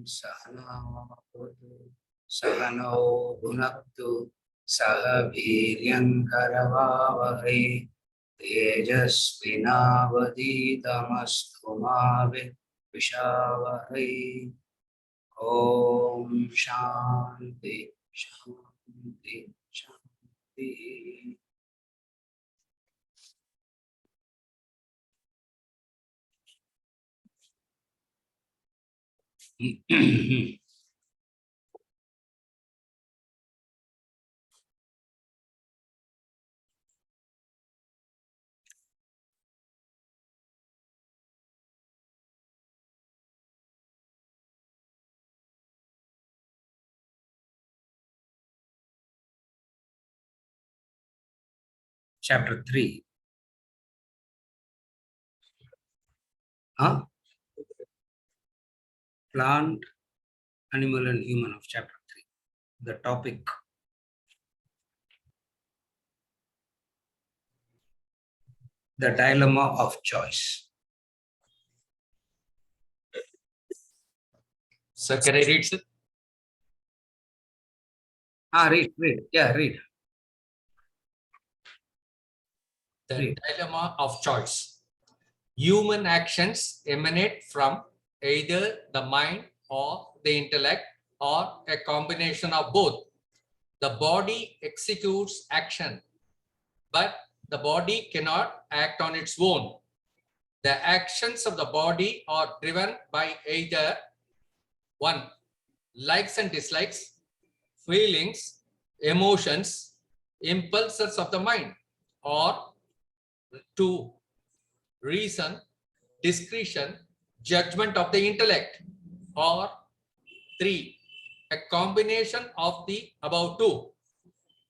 सहनावतु सहनौ भुनक्तु सह वीर्यङ्करवावहै तेजस्विनावधीतमस्तु मा विद्विषावहै। ॐ शान्ति शान्ति शान्ति। Chapter 3. Plant, animal and human of chapter 3. The topic: the dilemma of choice. Sir, can I read, sir? Read. Yeah, read. The dilemma of choice. Human actions emanate from either the mind or the intellect or a combination of both. The body executes action, but the body cannot act on its own. The actions of the body are driven by either 1. Likes and dislikes, feelings, emotions, impulses of the mind, or 2. Reason, discretion, judgment of the intellect, or 3. A combination of the above 2.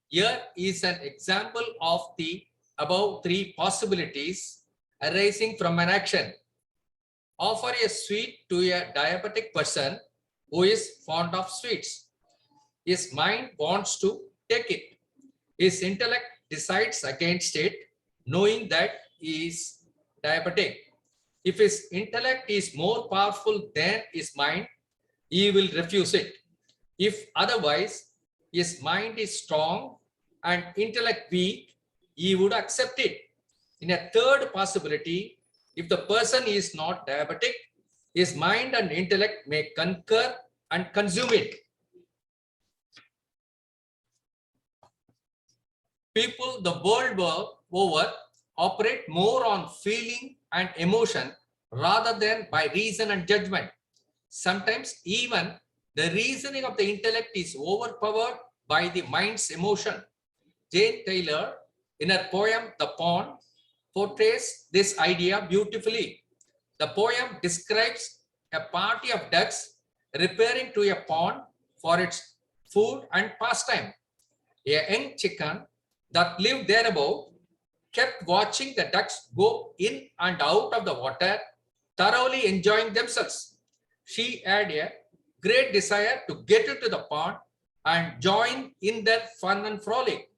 Here is an example of the above 3 possibilities arising from an action. Offer a sweet to a diabetic person who is fond of sweets. His mind wants to take it. His intellect decides against it, knowing that he is diabetic. If his intellect is more powerful than his mind, he will refuse it. If otherwise, his mind is strong and intellect weak, he would accept it. In a third possibility, if the person is not diabetic, his mind and intellect may concur and consume it. People the world over operate more on feeling and emotion rather than by reason and judgment. Sometimes even the reasoning of the intellect is overpowered by the mind's emotion. Jane Taylor, in her poem The Pond, portrays this idea beautifully. The poem describes a party of ducks repairing to a pond for its food and pastime. A young chicken that lived thereabout kept watching the ducks go in and out of the water, thoroughly enjoying themselves. She had a great desire to get into the pond and join in their fun and frolic.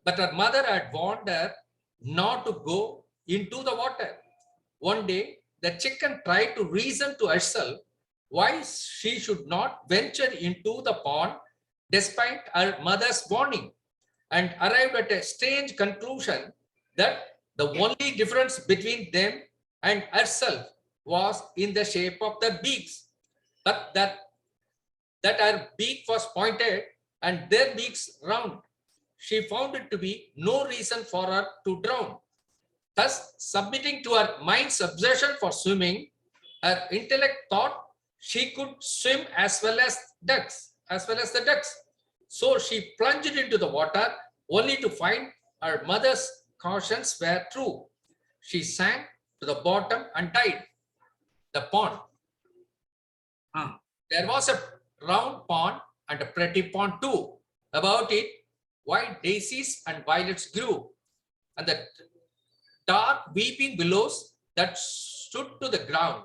But her mother had warned her not to go into the water. One day, the chicken tried to reason to herself why she should not venture into the pond despite her mother's warning, and arrived at a strange conclusion that the only difference between them and herself was in the shape of their beaks, but that her beak was pointed and their beaks round. She found it to be no reason for her to drown. Thus, submitting to her mind's obsession for swimming, her intellect thought she could swim as well as the ducks. So she plunged into the water only to find her mother's cautions were true. She sank to the bottom and died. The pond. There was a round pond and a pretty pond too. About it, white daisies and violets grew, and the dark weeping willows that stood to the ground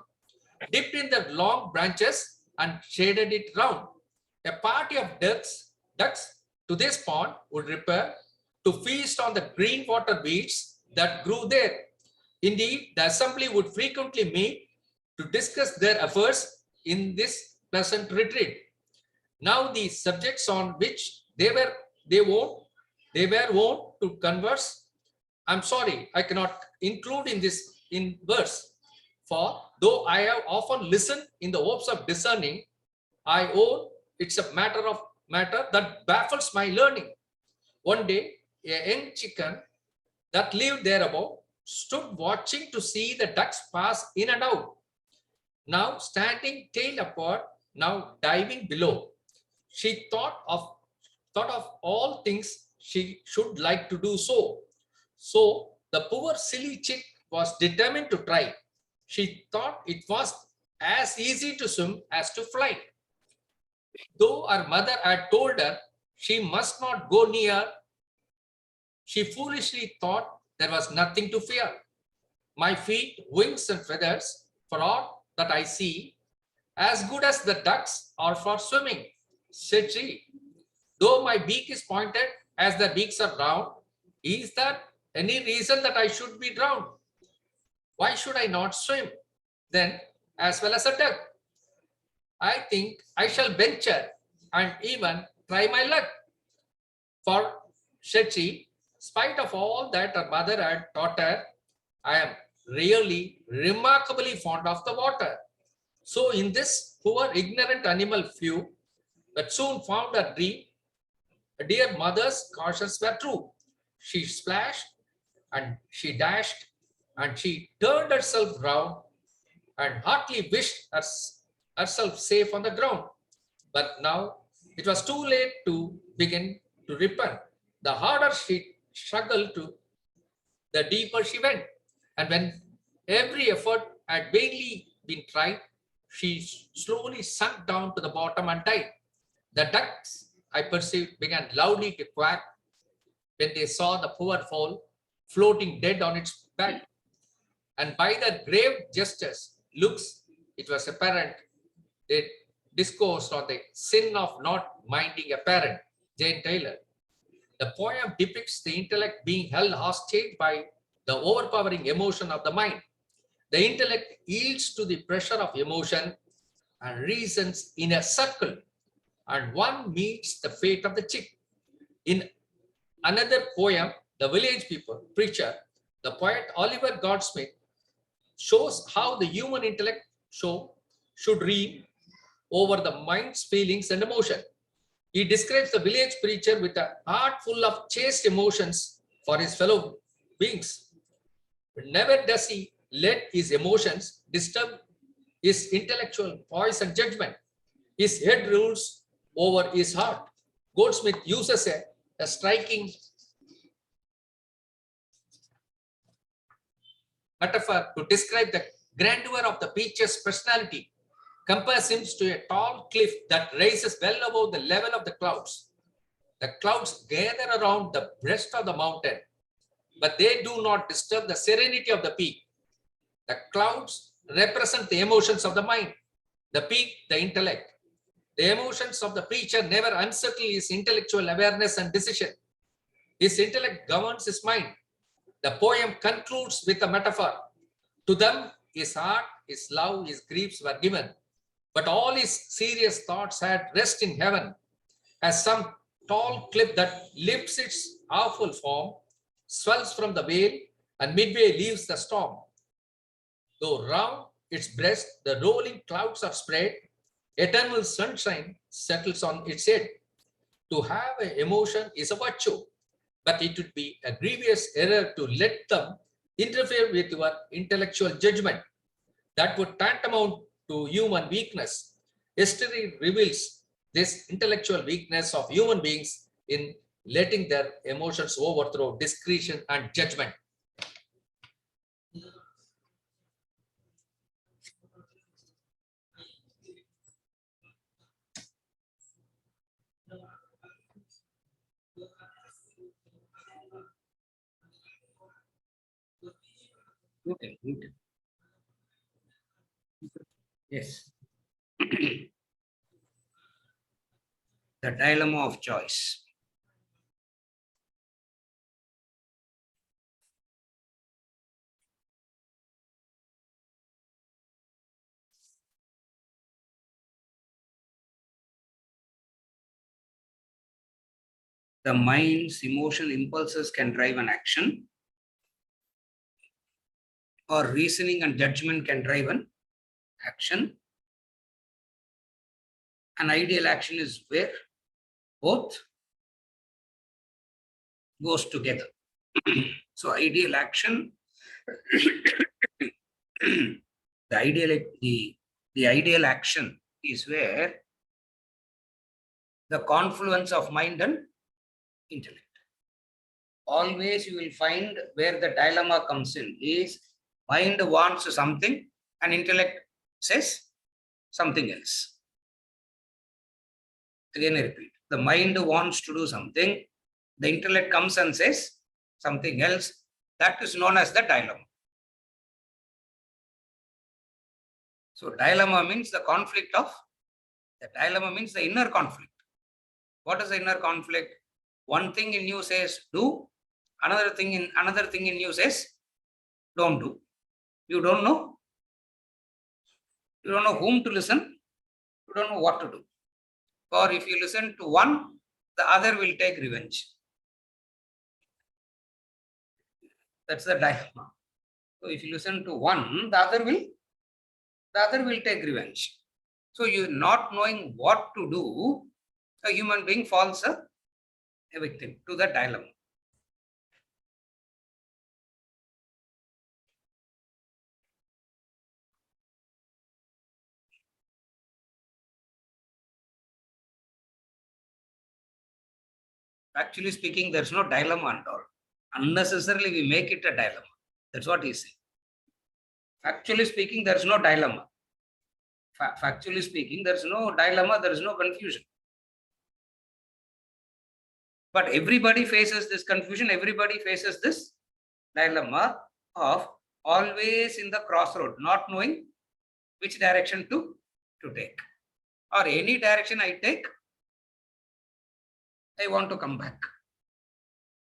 dipped in the long branches and shaded it round. A party of ducks to this pond would repair to feast on the green water weeds that grew there. Indeed, the assembly would frequently meet to discuss their affairs in this pleasant retreat. Now the subjects on which they were wont to converse, I'm sorry, I cannot include in this in verse. For though I have often listened in the hopes of discerning, I own it's a matter that baffles my learning. One day, a young chicken that lived there above stood watching to see the ducks pass in and out, now standing tail upward, now diving below. She thought of all things she should like to do so. So the poor silly chick was determined to try. She thought it was as easy to swim as to fly. Though her mother had told her she must not go near, she foolishly thought there was nothing to fear. My feet, wings, and feathers, for aught that I see, as good as the ducks are for swimming, said she. Though my beak is pointed as the beaks are round, is there any reason that I should be drowned? Why should I not swim then as well as a duck? I think I shall venture and even try my luck. For, said she, spite of all that her mother had taught her, I am really remarkably fond of the water. So in this poor ignorant animal few, but soon found her dream, her dear mother's cautions were true. She splashed and she dashed and she turned herself round and heartily wished herself safe on the ground. But now it was too late to begin to repent. The harder she struggled to, the deeper she went. And when every effort had vainly been tried, she slowly sunk down to the bottom and died. The ducks, I perceived, began loudly to quack when they saw the poor fowl floating dead on its back. And by their grave gestures, looks, it was apparent they discoursed on the sin of not minding a parent. Jane Taylor. The poem depicts the intellect being held hostage by the overpowering emotion of the mind. The intellect yields to the pressure of emotion and reasons in a circle, and one meets the fate of the chick. In another poem, The Village People, Preacher, the poet Oliver Goldsmith shows how the human intellect should reign over the mind's feelings and emotion. He describes the village preacher with a heart full of chaste emotions for his fellow beings. But never does he let his emotions disturb his intellectual poise and judgment. His head rules over his heart. Goldsmith uses a striking metaphor to describe the grandeur of the preacher's personality. Compares him to a tall cliff that rises well above the level of the clouds. The clouds gather around the breast of the mountain, but they do not disturb the serenity of the peak. The clouds represent the emotions of the mind, the peak, the intellect. The emotions of the preacher never unsettle his intellectual awareness and decision. His intellect governs his mind. The poem concludes with a metaphor. To them, his heart, his love, his griefs were given, but all his serious thoughts had rest in heaven, as some tall cliff that lifts its awful form, swells from the vale, and midway leaves the storm. Though round its breast the rolling clouds are spread, eternal sunshine settles on its head. To have an emotion is a virtue, but it would be a grievous error to let them interfere with your intellectual judgment. That would tantamount to human weakness. History reveals this intellectual weakness of human beings in letting their emotions overthrow discretion and judgment. Okay. Yes. The dilemma of choice. the mind's emotional impulses can drive an action, or reasoning and judgment can drive an action. An ideal action is where both goes together. So ideal action, the ideal action is where the confluence of mind and intellect. Always you will find where the dilemma comes in is mind wants something and intellect says something else. Again, I repeat, the mind wants to do something, the intellect comes and says something else. That is known as the dilemma. So dilemma means the conflict of, the dilemma means the inner conflict. What is the inner conflict? One thing in you says do, another thing in you says don't do. You don't know. You don't know whom to listen. You don't know what to do. Or if you listen to one, the other will take revenge. That's the dilemma. So if you listen to one, the other will take revenge. So you not knowing what to do, a human being falls a victim to the dilemma. Actually speaking, there's no dilemma at all. Unnecessarily, we make it a dilemma. That's what he's saying. Factually speaking, there's no dilemma. Factually speaking, there's no dilemma, there's no confusion. But everybody faces this confusion, everybody faces this dilemma of always in the crossroad, not knowing which direction to take. Or any direction I take, I want to come back.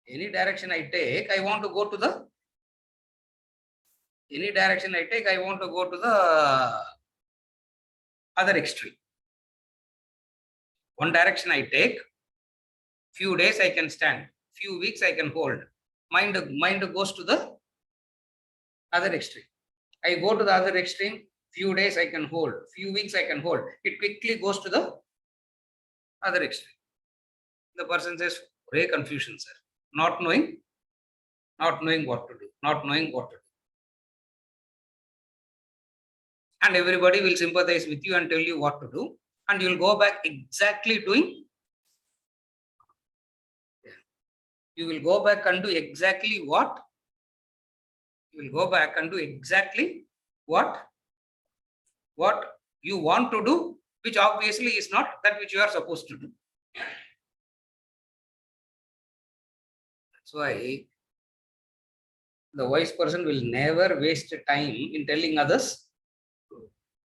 Any direction I take, I want to go to the, any direction I take, I want to go to the other extreme. One direction I take, few days I can stand, few weeks I can hold. Mind goes to the other extreme. I go to the other extreme, few days I can hold, few weeks I can hold. It quickly goes to the other extreme. The person says, great confusion, sir. Not knowing what to do, not knowing what to do. And everybody will sympathize with you and tell you what to do. And you will go back exactly doing. You will go back and do exactly what? You will go back and do exactly what you want to do, which obviously is not that which you are supposed to do. That's why the wise person will never waste time in telling others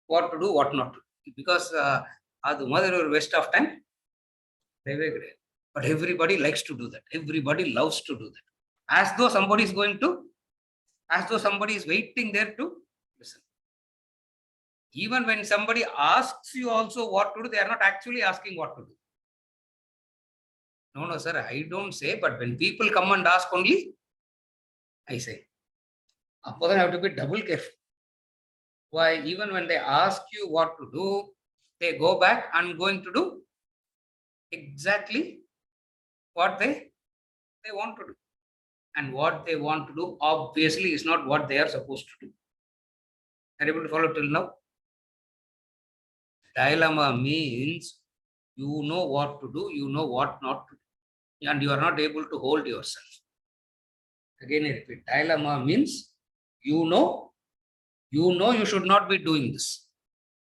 what to do, what not to do. Because the mother waste of time, very great. But everybody likes to do that. Everybody loves to do that. As though somebody is waiting there to listen. Even when somebody asks you also what to do, they are not actually asking what to do. No, sir, I don't say, but when people come and ask only, I say. Then I have to be double careful. Why? Even when they ask you what to do, they go back and going to do exactly what they want to do. And what they want to do obviously is not what they are supposed to do. Are you able to follow till now? Dilemma means you know what to do, you know what not to do, and you are not able to hold yourself. Again, I repeat, dilemma means you know you should not be doing this.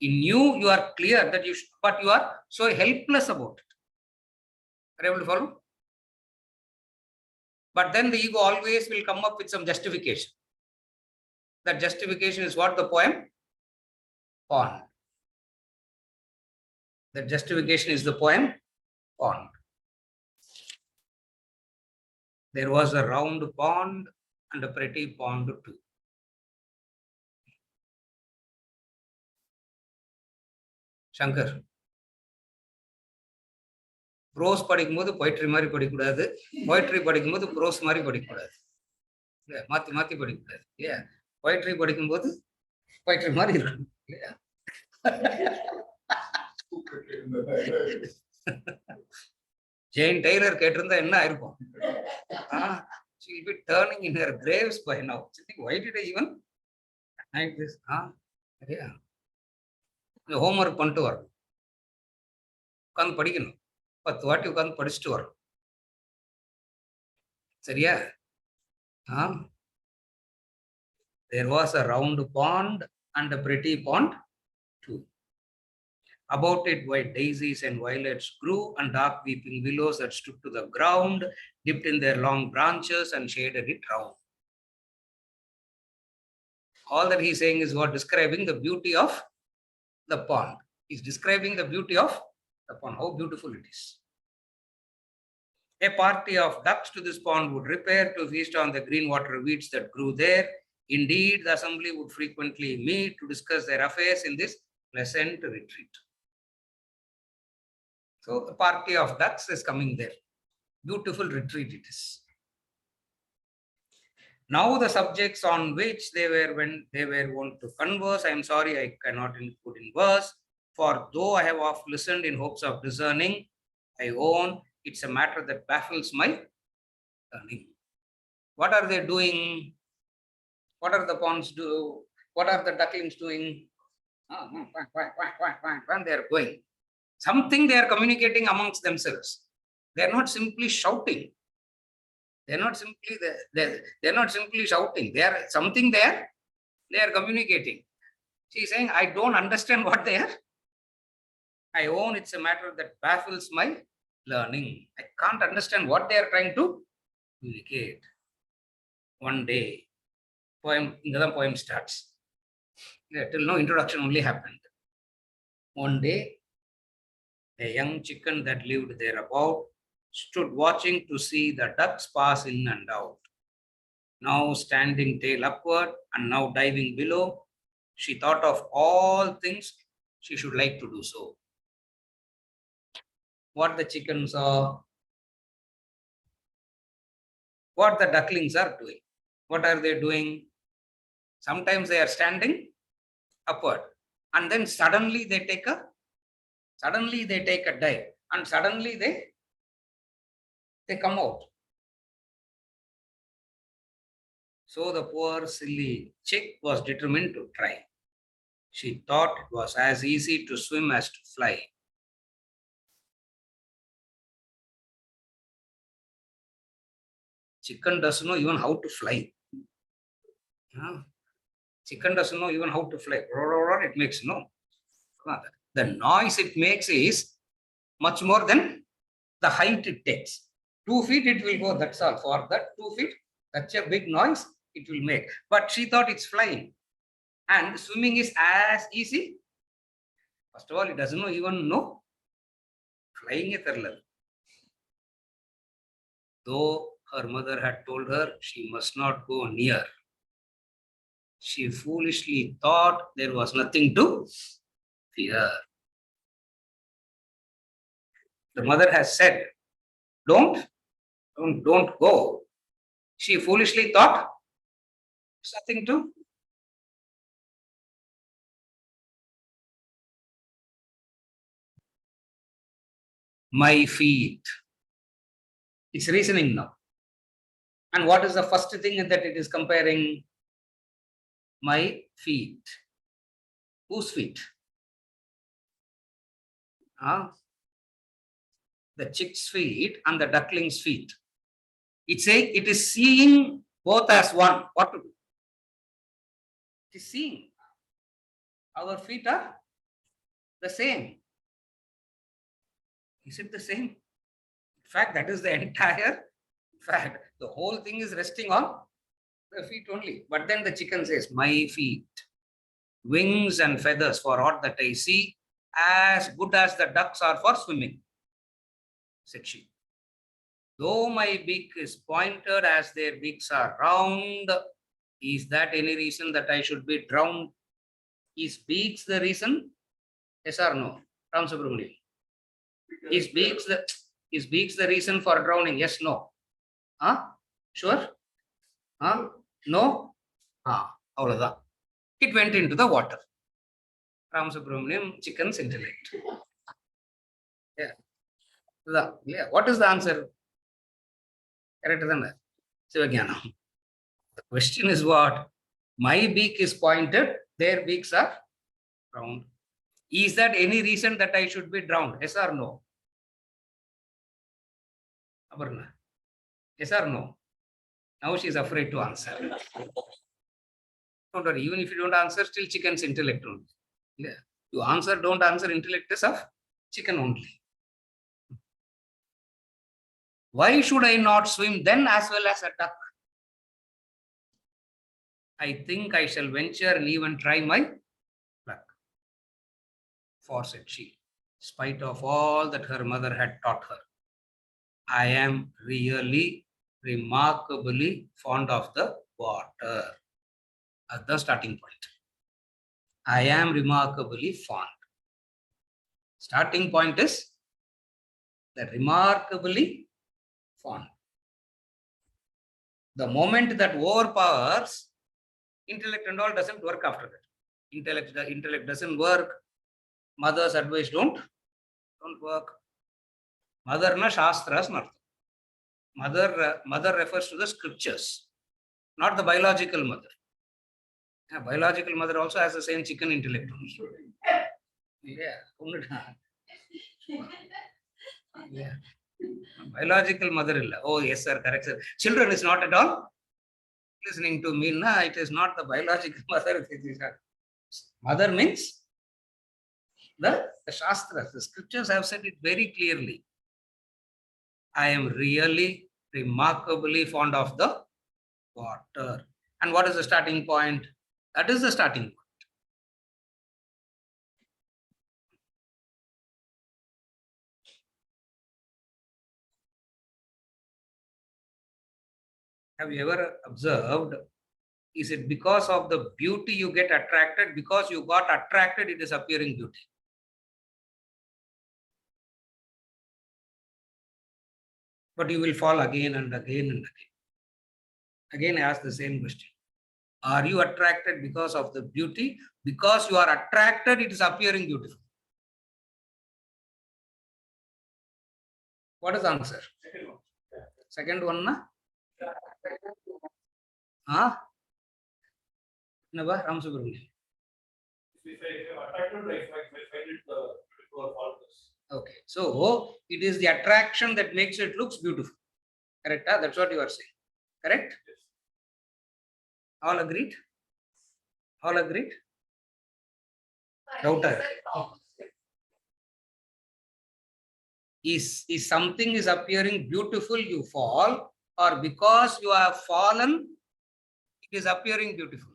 In you are clear that you should, but you are so helpless about it. Are you able to follow? But then the ego always will come up with some justification. That justification is what the poem pond. That justification is the poem pond. There was a round pond and a pretty pond too. Shankar. Prose படிக்கும்போது poetry மாதிரி படிக்கக்கூடாது, poetry படிக்கும்போது pros மாதிரி படிக்கக்கூடாது, இல்லையா? மாற்றி மாற்றி படிக்கக்கூடாது, இல்லையா? பொய்ட்ரி படிக்கும்போது பொய்ட்ரி மாதிரி இருக்கணும், இல்லையா? ஜெயின் டெய்லர் கேட்டிருந்தா என்ன ஆயிருக்கும்? She'll be turning in her graves by now. Why did I even like this? சரியா? ஹோம்ஒர்க் பண்ணிட்டு வரணும், உட்காந்து படிக்கணும், 10 வாட்டி உட்காந்து படிச்சுட்டு வரணும், சரியா? There was a round pond and a pretty pond too. About it white daisies and violets grew, and dark weeping willows that stood to the ground dipped in their long branches and shaded it round. All that he's saying is what describing the beauty of the pond. He's describing the beauty of the pond, how beautiful it is. A party of ducks to this pond would repair to feast on the green water weeds that grew there. Indeed, the assembly would frequently meet to discuss their affairs in this pleasant retreat. So the party of ducks is coming there. Beautiful retreat it is. Now the subjects on which they were wont to converse, I am sorry I cannot put in verse, for though I have oft listened in hopes of discerning, I own it's a matter that baffles my learning. What are they doing? What are the ponds do? What are the ducklings doing? They are going. Something they are communicating amongst themselves. They are not simply shouting. They're not simply shouting. They are something there. They are communicating. She is saying, I don't understand what they are. I own it's a matter that baffles my learning. I can't understand what they are trying to communicate. One day, poem starts. Yeah, till no introduction only happened. One day, a young chicken that lived thereabout stood watching to see the ducks pass in and out. Now standing tail upward and now diving below, she thought of all things she should like to do so. What the chickens are, what the ducklings are doing. What are they doing? Sometimes they are standing upward and then suddenly they take a dive and suddenly they come out. So the poor silly chick was determined to try. She thought it was as easy to swim as to fly. Chicken doesn't know even how to fly. Chicken doesn't know even how to fly. It makes no. The noise it makes is much more than the height it takes. 2 feet it will go, that's all. For that 2 feet, such a big noise it will make. But she thought it's flying. And swimming is as easy. First of all, it doesn't even know flying a parallel. Though her mother had told her she must not go near, she foolishly thought there was nothing to fear. The mother has said, don't go. She foolishly thought there's nothing to. My feet. It's reasoning now. And what is the first thing that it is comparing? My feet. Whose feet? The chick's feet and the duckling's feet. It's saying it is seeing both as one. What to do? It is seeing. Our feet are the same. Is it the same? In fact, that is the entire fact. The whole thing is resting on the feet only. But then the chicken says, my feet, wings and feathers for aught that I see, as good as the ducks are for swimming, said she. Though my beak is pointed as their beaks are round, is that any reason that I should be drowned? Is beaks the reason? Yes or no? Ram Subramanian. Is beaks Is beaks the reason for drowning? Yes, no. Sure? No? Avladhan. It went into the water. Ram Subramaniam, chicken's intellect. Yeah. What is the answer? Correct, isn't it? Sivagyanam. The question is what? My beak is pointed, their beaks are round. Is that any reason that I should be drowned? Yes or no? Aparna. Yes or no? Now she is afraid to answer. Don't worry, even if you don't answer, still chicken's intellect only. Yeah. You answer, don't answer, intellect is of chicken only. Why should I not swim then as well as a duck? I think I shall venture and even try my luck. For, said she, in spite of all that her mother had taught her, I am really remarkably fond of the water. At the starting point. I am remarkably fond. Starting point is that remarkably fond. The moment that overpowers, intellect and all doesn't work after that. Intellect doesn't work. Mother's advice don't work. Mother na shastras na. Mother refers to the scriptures, not the biological mother. Biological mother also has the same chicken intellect. Yeah. Yeah. Biological mother illa. Oh, yes, sir. Correct, sir. Children is not at all listening to me. No, it is not the biological mother. Mother means the Shastras. The scriptures have said it very clearly. I am really remarkably fond of the water. And what is the starting point? That is the starting point. Have you ever observed? Is it because of the beauty you get attracted? Because you got attracted, it is appearing beauty. But you will fall again and again and again. Again, I ask the same question. Are you attracted because of the beauty? Because you are attracted, it is appearing beautiful. What is the answer? Second one, na? Nava Ram Subramaniam. Okay, so it is the attraction that makes it looks beautiful. Correct? That's what you are saying. Correct? Yes. All agreed? All agreed? Doubter. Is something is appearing beautiful, you fall, or because you have fallen, it is appearing beautiful?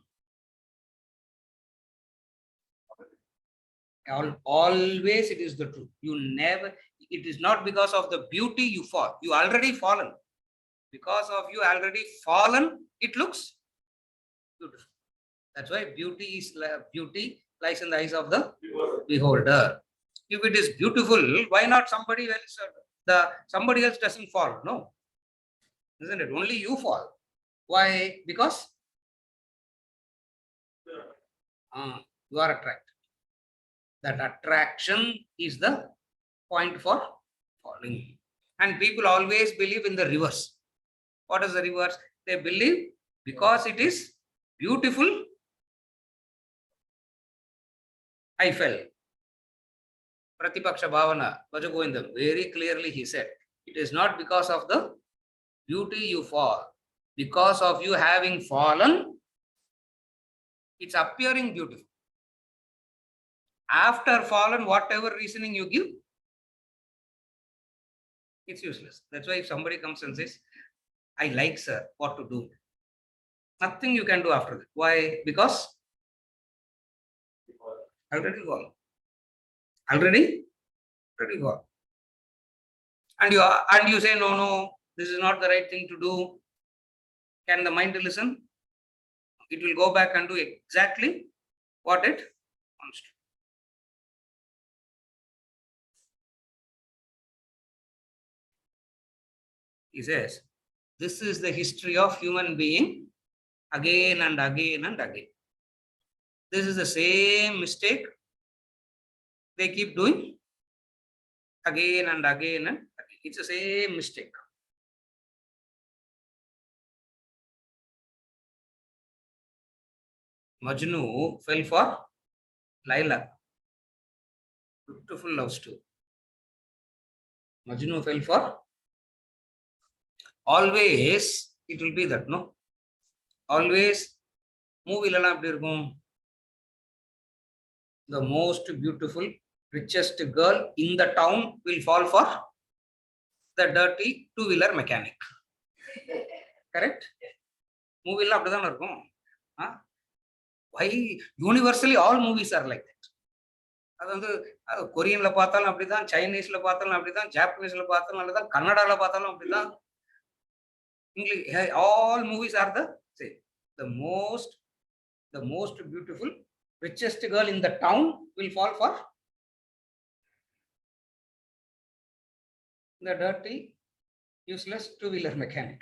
Always it is the truth. You never, it is not because of the beauty you fall. You already fallen. Because of you already fallen, it looks beautiful. That's why beauty lies in the eyes of the beholder. If it is beautiful, why not somebody else? Somebody else doesn't fall. No, isn't it? Only you fall. Why? Because you are attracted. That attraction is the point for falling. And people always believe in the reverse. What is the reverse? They believe because it is beautiful, I fell. Pratipaksha Bhavana, Vajagovindam, very clearly he said, it is not because of the beauty you fall. Because of you having fallen, it's appearing beautiful. After fallen, whatever reasoning you give, it's useless. That's why if somebody comes and says, I like, sir, what to do? Nothing you can do after that. Why? Because already gone. Already gone. And you say, no, this is not the right thing to do. Can the mind listen? It will go back and do exactly what it wants to. He says, this is the history of human being again and again and again. This is the same mistake they keep doing again and again and again. It's the same mistake. Majnu fell for Laila. Beautiful love story. Majnu fell for, always it will be that, no? Always movie la eppadi irukum? The most beautiful, richest girl in the town will fall for the dirty two-wheeler mechanic. Correct? Movie la appadhaan irukum. Why universally all movies are like that? அது வந்து கொரியன்ல பார்த்தாலும் அப்படிதான், சைனீஸ்ல பார்த்தாலும் அப்படிதான், ஜாப்பனீஸ்ல பார்த்தாலும் அப்படிதான், கன்னடால பார்த்தாலும் அப்படிதான். English, all movies are the same. The most beautiful, richest girl in the town will fall for the dirty, useless two-wheeler mechanic.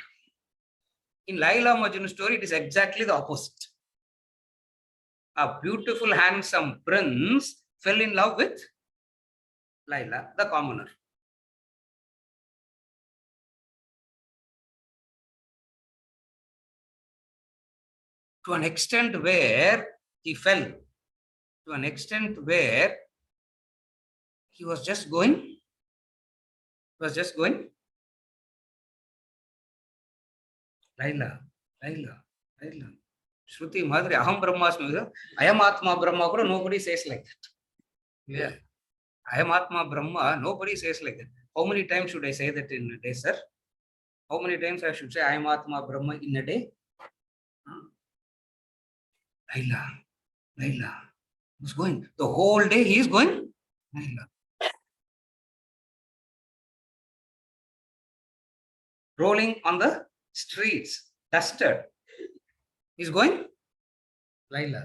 In Laila Majnu story, it is exactly the opposite. A beautiful, handsome prince fell in love with Laila, the commoner. To an extent where he fell, to an extent where he was just going, Laila. Shruti Madhuri, Aham Brahmasmi, I am Atma Brahma, nobody says like that. Yeah. I am Atma Brahma, nobody says like that. How many times should I say that in a day, sir? How many times I should say I am Atma Brahma in a day? Laila. He's going. The whole day he is going. Laila. Rolling on the streets, dusted. He's going. Laila.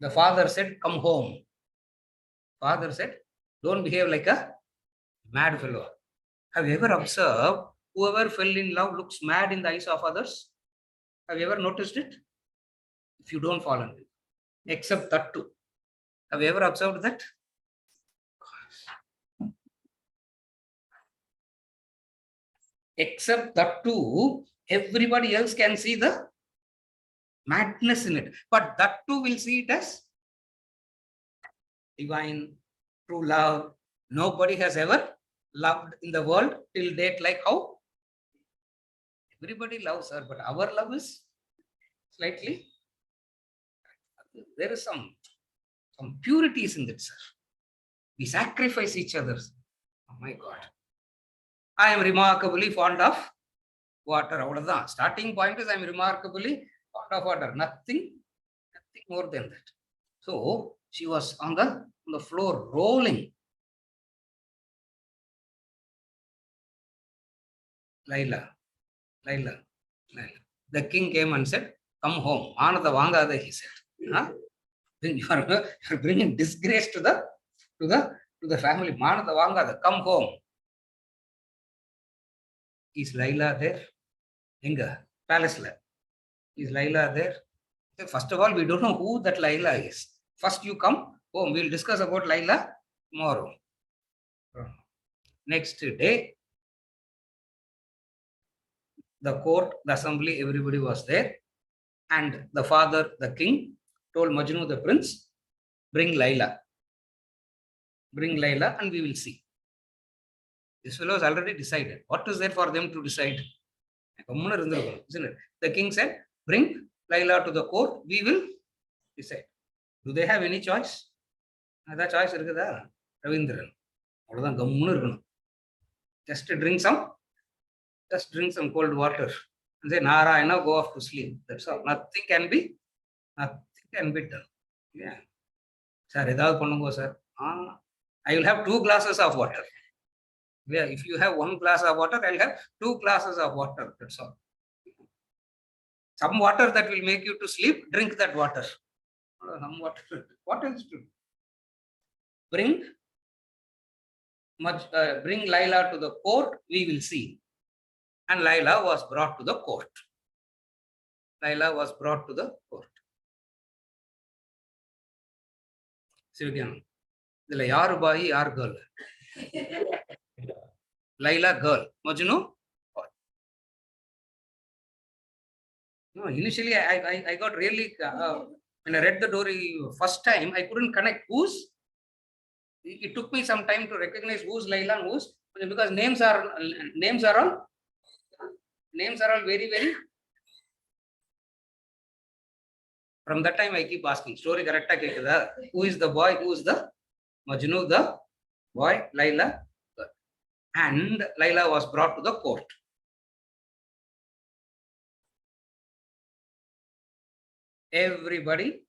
The father said, come home. Father said, don't behave like a mad fellow. Have you ever observed whoever fell in love looks mad in the eyes of others? Have you ever noticed it? If you don't fall in it, except that too. Have you ever observed that? Except that too, everybody else can see the madness in it. But that too will see it as divine, true love. Nobody has ever loved in the world till date like how everybody loves her, but our love is slightly, there is some purities in that, sir. We sacrifice each other. Oh my God. I am remarkably fond of water. Starting point is I am remarkably fond of water. Nothing more than that. So she was on the floor rolling. Laila. The king came and said, come home. Anada Vangada, he said. You are bringing disgrace to the family. Manada Vangada, come home. Is Laila there? Inga, palace. Is Laila there? First of all, we don't know who that Laila is. First you come home. We'll discuss about Laila tomorrow. Next day, the court, the assembly, everybody was there. And the father, the king, told Majnu, the prince, bring Laila. Bring Laila and we will see. This fellow has already decided. What is there for them to decide? Isn't it? The king said, bring Laila to the court, we will decide. Do they have any choice? That choice is Ravindran. Just drink some cold water and say, Narayana, go off to sleep. That's all. Nothing can be done. Yeah. Sir, sir. I will have 2 glasses of water. Yeah, if you have 1 glass of water, I'll have 2 glasses of water. That's all. Some water that will make you to sleep, drink that water. Some water. What else to do? Bring bring Laila to the court, we will see. And Laila was brought to the court. Laila was brought to the court. Sivigyan. Idhula yaru boy, yaru girl. Laila girl. Majnu boy. No, initially I got really when I read the story first time, I couldn't connect who's. It took me some time to recognize who's Laila and who's, because names are all very, very. From that time I keep asking, story correct? Who is the boy? Who is the Majnu, the boy, Laila, and Laila was brought to the court. Everybody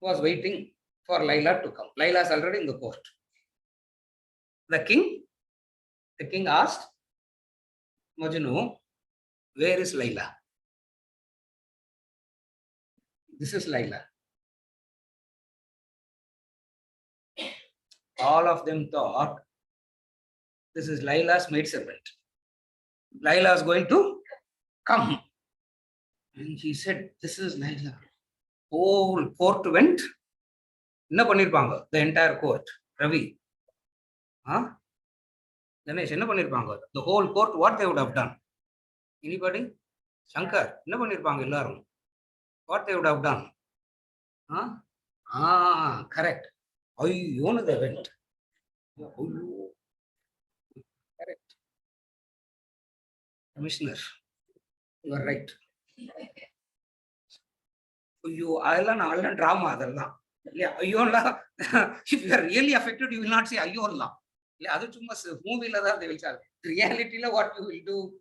was waiting for Laila to come. Laila is already in the court. The king asked Majnu, where is Laila? This is Laila. All of them thought this is Laila's maidservant. Laila is going to come. And he said, this is Laila. Whole court went. The entire court. Ravi. Ganesh, the whole court, what they would have done? Anybody? Shankar, what they would have done? Correct. You know the event. Correct. Commissioner, you are right. I'll drama. If you are really affected, you will not say Ayolla. Movie they will tell. Reality, what you will do,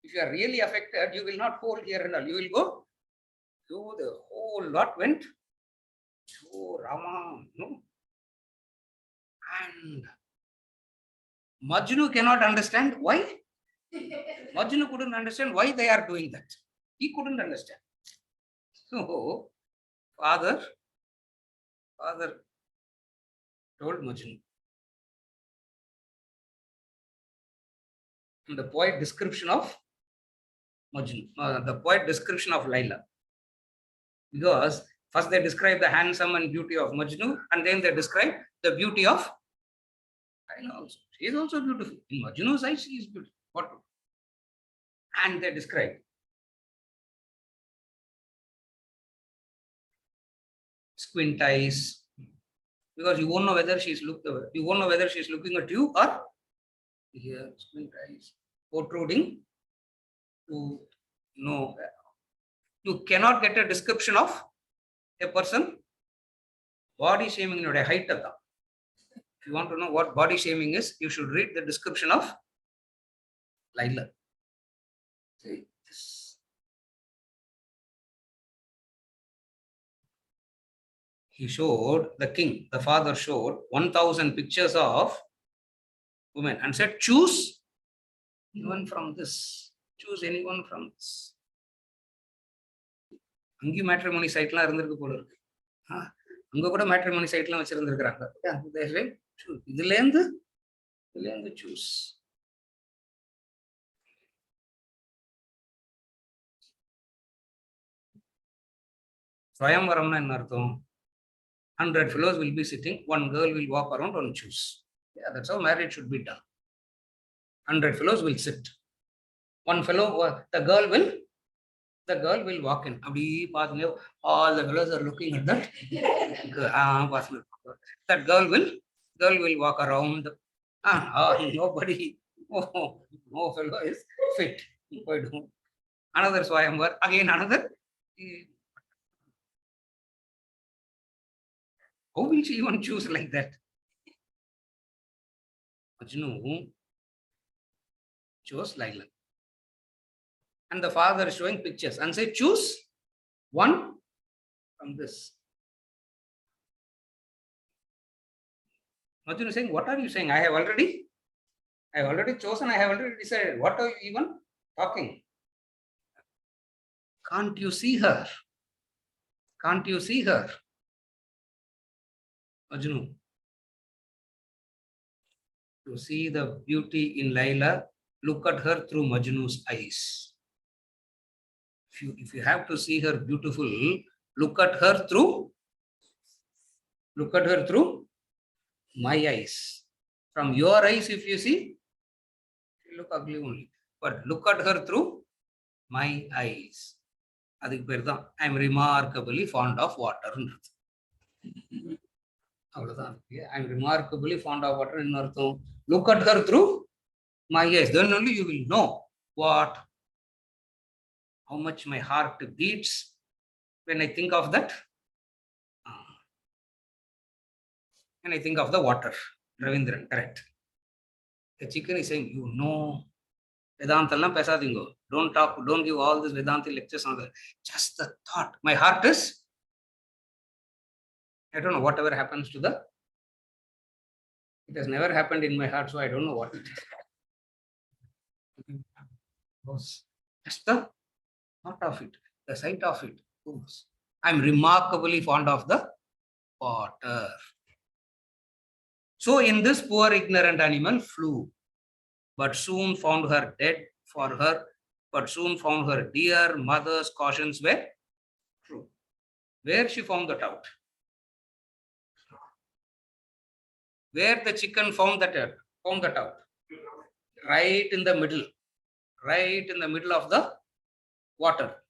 if you are really affected, you will not hold here and all. You will go. So the whole lot went to Rama. No? And Majnu cannot understand why. Majnu couldn't understand why they are doing that. He couldn't understand. So, father told Majnu. The poet description of Majnu, the poet description of Laila. Because first they describe the handsome and beauty of Majnu, and then they describe the beauty of Laila also. She is also beautiful. In Majnu's eyes, she is beautiful. What? And they describe squint eyes, because you won't know whether she's looking at you or here, squint eyes, protruding. No, you cannot get a description of a person. Body shaming is height. If you want to know what body shaming is, you should read the description of Laila. See this. He showed, the father showed 1,000 pictures of women and said, choose anyone from this. Choose anyone from this. Angi matrimony site la irundirukku polo irukku. Anga kuda matrimony site la vechirundirukkranga. They say, choose. Idilendhu choose. Swayamvaramna enna artham? 100 fellows will be sitting, one girl will walk around and choose. Yeah, that's how marriage should be done. 100 fellows will sit. One fellow, the girl will walk in. All the fellows are looking at that. That girl will walk around. Nobody, no fellow is fit. Another Swayamvar, again another. How will she even choose like that? Majnu chose Laila. And the father is showing pictures and say, choose one from this. Majnu is saying, what are you saying? I have already chosen, I have already decided. What are you even talking? Can't you see her? Can't you see her? Majnu. To see the beauty in Laila, look at her through Majnu's eyes. If you have to see her beautiful, look at her through my eyes. From your eyes, if you see, you look ugly only. But look at her through my eyes. I am remarkably fond of water. I'm remarkably fond of water. Look at her through my eyes. Then only you will know how much my heart beats when I think of that. When I think of the water. Ravindran, correct. The chicken is saying, Vedanta pesadingo. Don't talk, don't give all these Vedanta lectures on the just the thought. My heart is, I don't know, whatever happens to it has never happened in my heart, so I don't know what it is. Just the thought of it, the sight of it. I'm remarkably fond of the water. So in this poor ignorant animal flew, but soon found her dead for her, but soon found her dear mother's cautions were true. Where she found that out? Where the chicken found that out? Right in the middle of the water.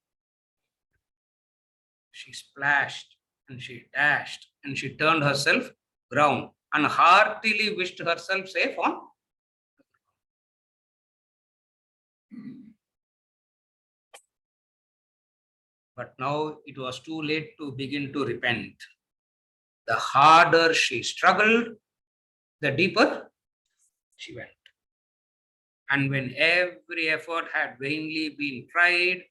She splashed and she dashed and she turned herself round and heartily wished herself safe on. But now it was too late to begin to repent. The harder she struggled, the deeper she went. And when every effort had vainly been tried,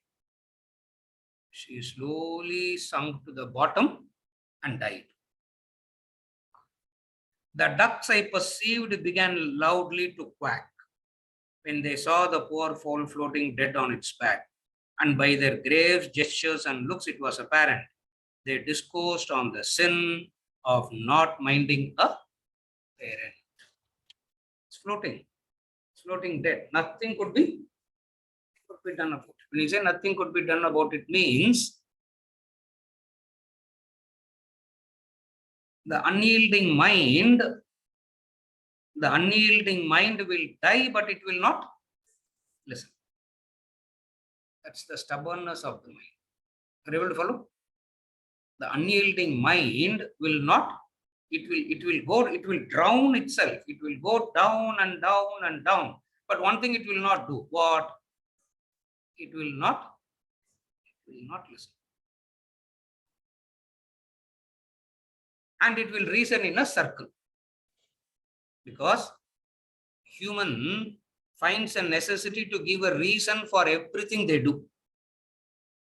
she slowly sunk to the bottom and died. The ducks I perceived began loudly to quack when they saw the poor fowl floating dead on its back, and by their grave gestures and looks it was apparent they discoursed on the sin of not minding a parent. It's floating dead. Nothing could be done about it. When you say nothing could be done about it, means the unyielding mind will die, but it will not listen. That's the stubbornness of the mind. Are you able to follow? The unyielding mind will not, it will drown itself. It will go down and down and down. But one thing it will not do. What? It will not listen. And it will reason in a circle. Because human finds a necessity to give a reason for everything they do.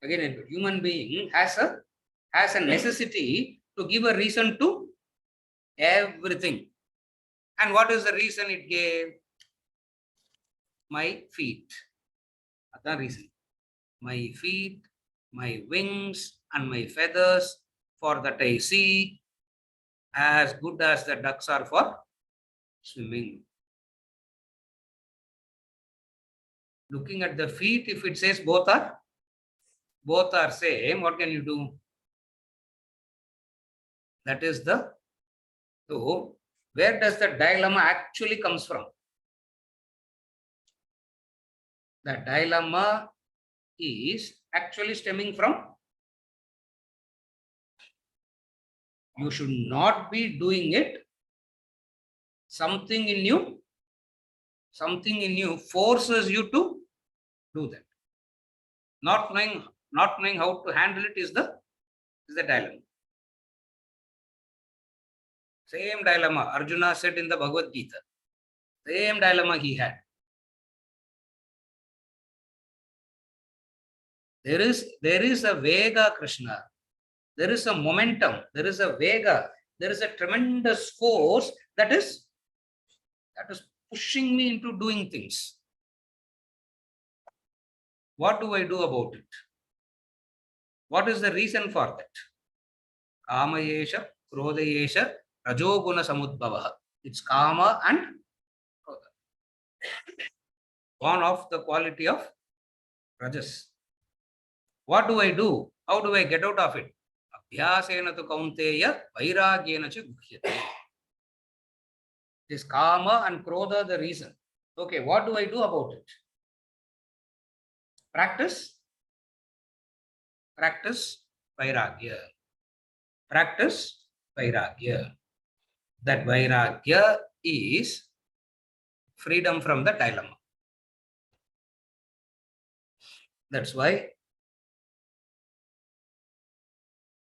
Again, a human being has a necessity to give a reason to everything. And what is the reason it gave? My feet. That's the reason. My feet, my wings, and my feathers, for that I see, as good as the ducks are for swimming. Looking at the feet, if it says both are same, what can you do? That is so where does the dilemma actually comes from? The dilemma is actually stemming from you should not be doing it. Something in you forces you to do that. Not knowing how to handle it is the dilemma. Same dilemma Arjuna said in the Bhagavad Gita. Same dilemma he had. There is a Vega, Krishna. There is a momentum. There is a Vega. There is a tremendous force that is pushing me into doing things. What do I do about it? What is the reason for that? Kamayesha, Krodayesha, Rajoguna Samudbhava. It's Kama and gone off the quality of rajas. What do I do? How do I get out of it? Abhyasena tu kaunteya vairagyena cha guhyate. This kama and krodha the reason. Okay, what do I do about it? Practice. Practice vairagya. Practice vairagya. That vairagya is freedom from the dilemma. That's why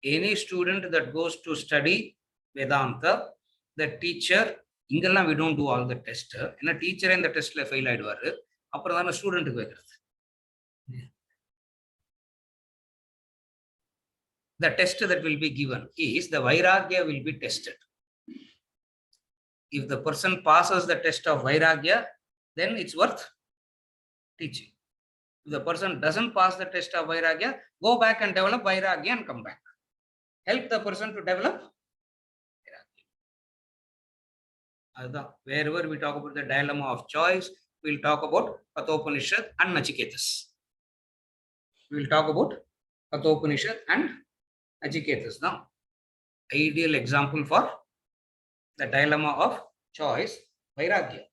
any student that goes to study Vedanta, the teacher, ingella we don't do all the test. In a teacher in the test fail ஆயிடுவாரு. அப்புறம் தான ஸ்டூடெண்ட்க்கு வைக்கிறது. The test that will be given is the vairagya will be tested. If the person passes the test of vairagya, then it's worth teaching. If the person doesn't pass the test of vairagya, go back and develop vairagya and come back. Help the person to develop vairagya. Wherever we talk about the dilemma of choice, we'll talk about Kathopanishad and Nachiketas. We'll talk about Kathopanishad and Nachiketas now. Ideal example for the dilemma of choice, vairagya.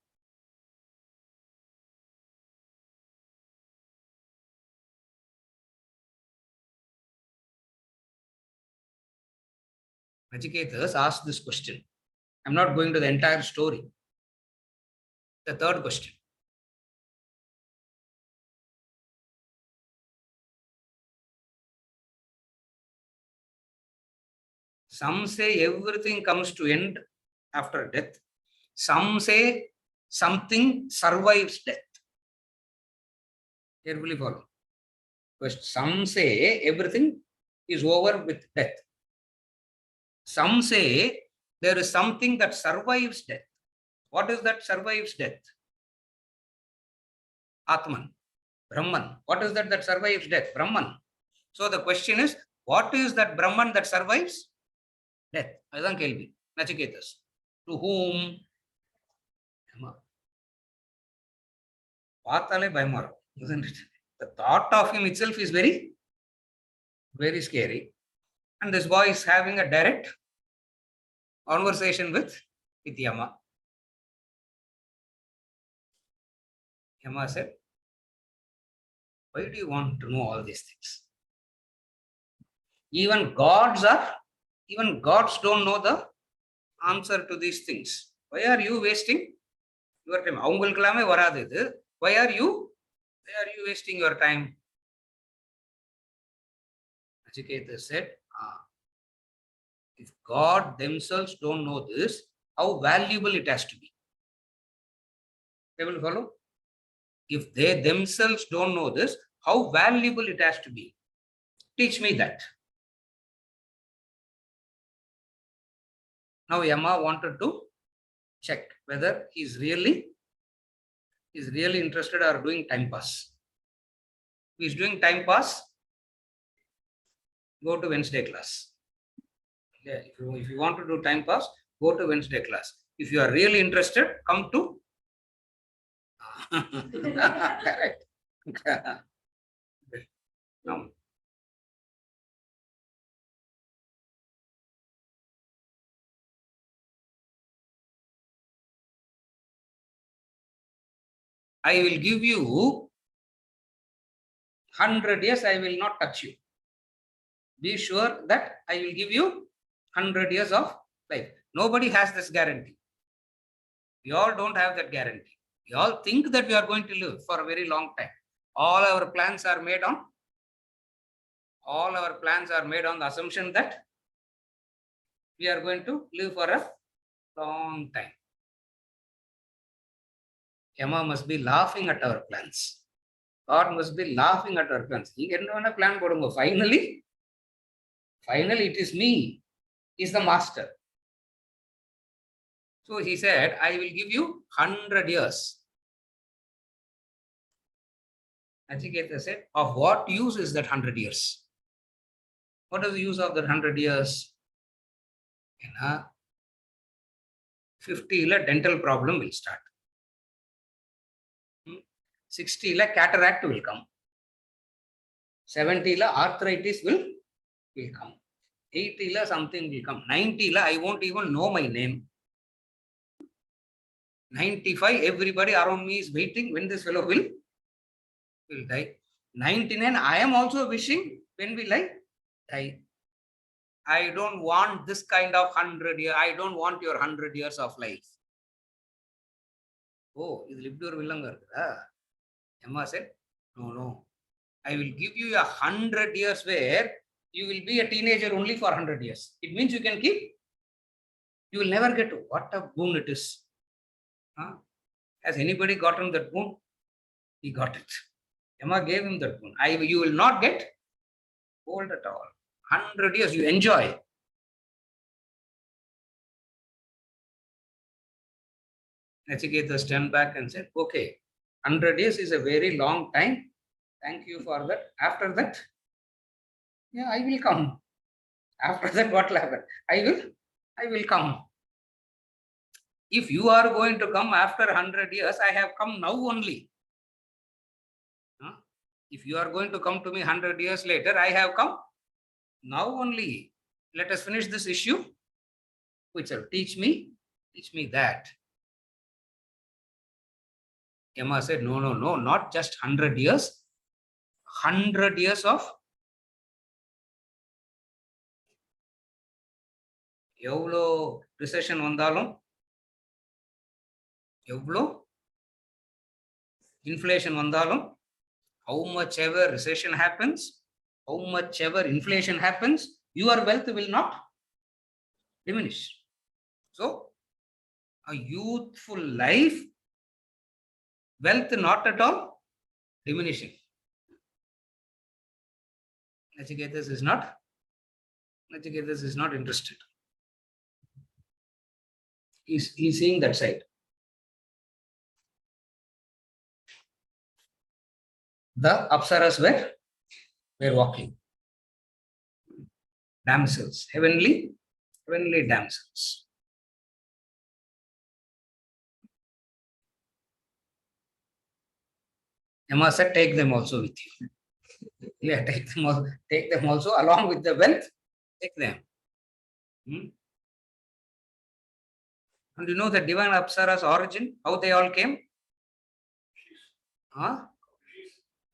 Nachiketas asked this question. I'm not going to the entire story. The third question. Some say everything comes to end after death. Some say something survives death. Carefully follow. First, some say everything is over with death. Some say there is something that survives death. What is that survives death? Atman, Brahman. What is that survives death? Brahman. So the question is, what is that Brahman that survives death? Adan kelvi. Nachiketas. To whom? Paatale bayamaru, isn't it? The thought of him itself is very, very scary. And this boy is having a direct conversation with Yama. Yama said, why do you want to know all these things? Even gods don't know the answer to these things. Why are you wasting your time? அவங்களுக்கெல்லாமே வராது இது. Why are you wasting your time? Nachiketa said, if God themselves don't know this, how valuable it has to be. They will follow? If they themselves don't know this, how valuable it has to be. Teach me that. Now Yama wanted to check whether he's really interested or doing time pass. If he's doing time pass, go to Wednesday class. Yeah, if you want to do time pass, go to Wednesday class. If you are really interested, come to correct. No. I will give you 100 years, I will not touch you. Be sure that I will give you 100 years of life. Nobody has this guarantee. We all don't have that guarantee. We all think that we are going to live for a very long time. All our plans are made on the assumption that we are going to live for a long time. Yama must be laughing at our plans. God must be laughing at our plans. Finally, it is me. He is the master. So he said, I will give you 100 years. Nachiketa said, of what use is that 100 years? What is the use of that 100 years? 50 dental problem will start. 60 la cataract will come. 70 la arthritis will come. 80 la something will come. 90 la I won't even know my name. 95 everybody around me is waiting when this fellow will die. 99 I am also wishing when will I die. I don't want this kind of 100 years. I don't want your 100 years of life. Oh, is lived your villanga? Emma said, no. I will give you 100 years where you will be a teenager only for 100 years. It means you can keep. You will never get to. What a boon it is. Huh? Has anybody gotten that boon? He got it. Emma gave him that boon. You will not get old at all. 100 years you enjoy. Nachiketa stand back and said, okay, 100 years is a very long time. Thank you for that. After that, yeah, I will come. After that, what will happen? I will come. If you are going to come after 100 years, I have come now only. If you are going to come to me 100 years later, I have come now only. Let us finish this issue. Which will teach me that. Emma said, no, not just 100 years. 100 years of எவ்வளோ recession வந்தாலும், எவ்வளோ inflation வந்தாலும், how much ever recession happens, how much ever inflation happens, your wealth will not diminish. So, a youthful life, wealth not at all diminishing. Nachiketas is not interested. He's seeing that side. The Apsaras were walking. Damsels, heavenly damsels. Emma said, take them also with you. Yeah, take them also along with the wealth. Take them. And you know the divine Apsaras origin, how they all came?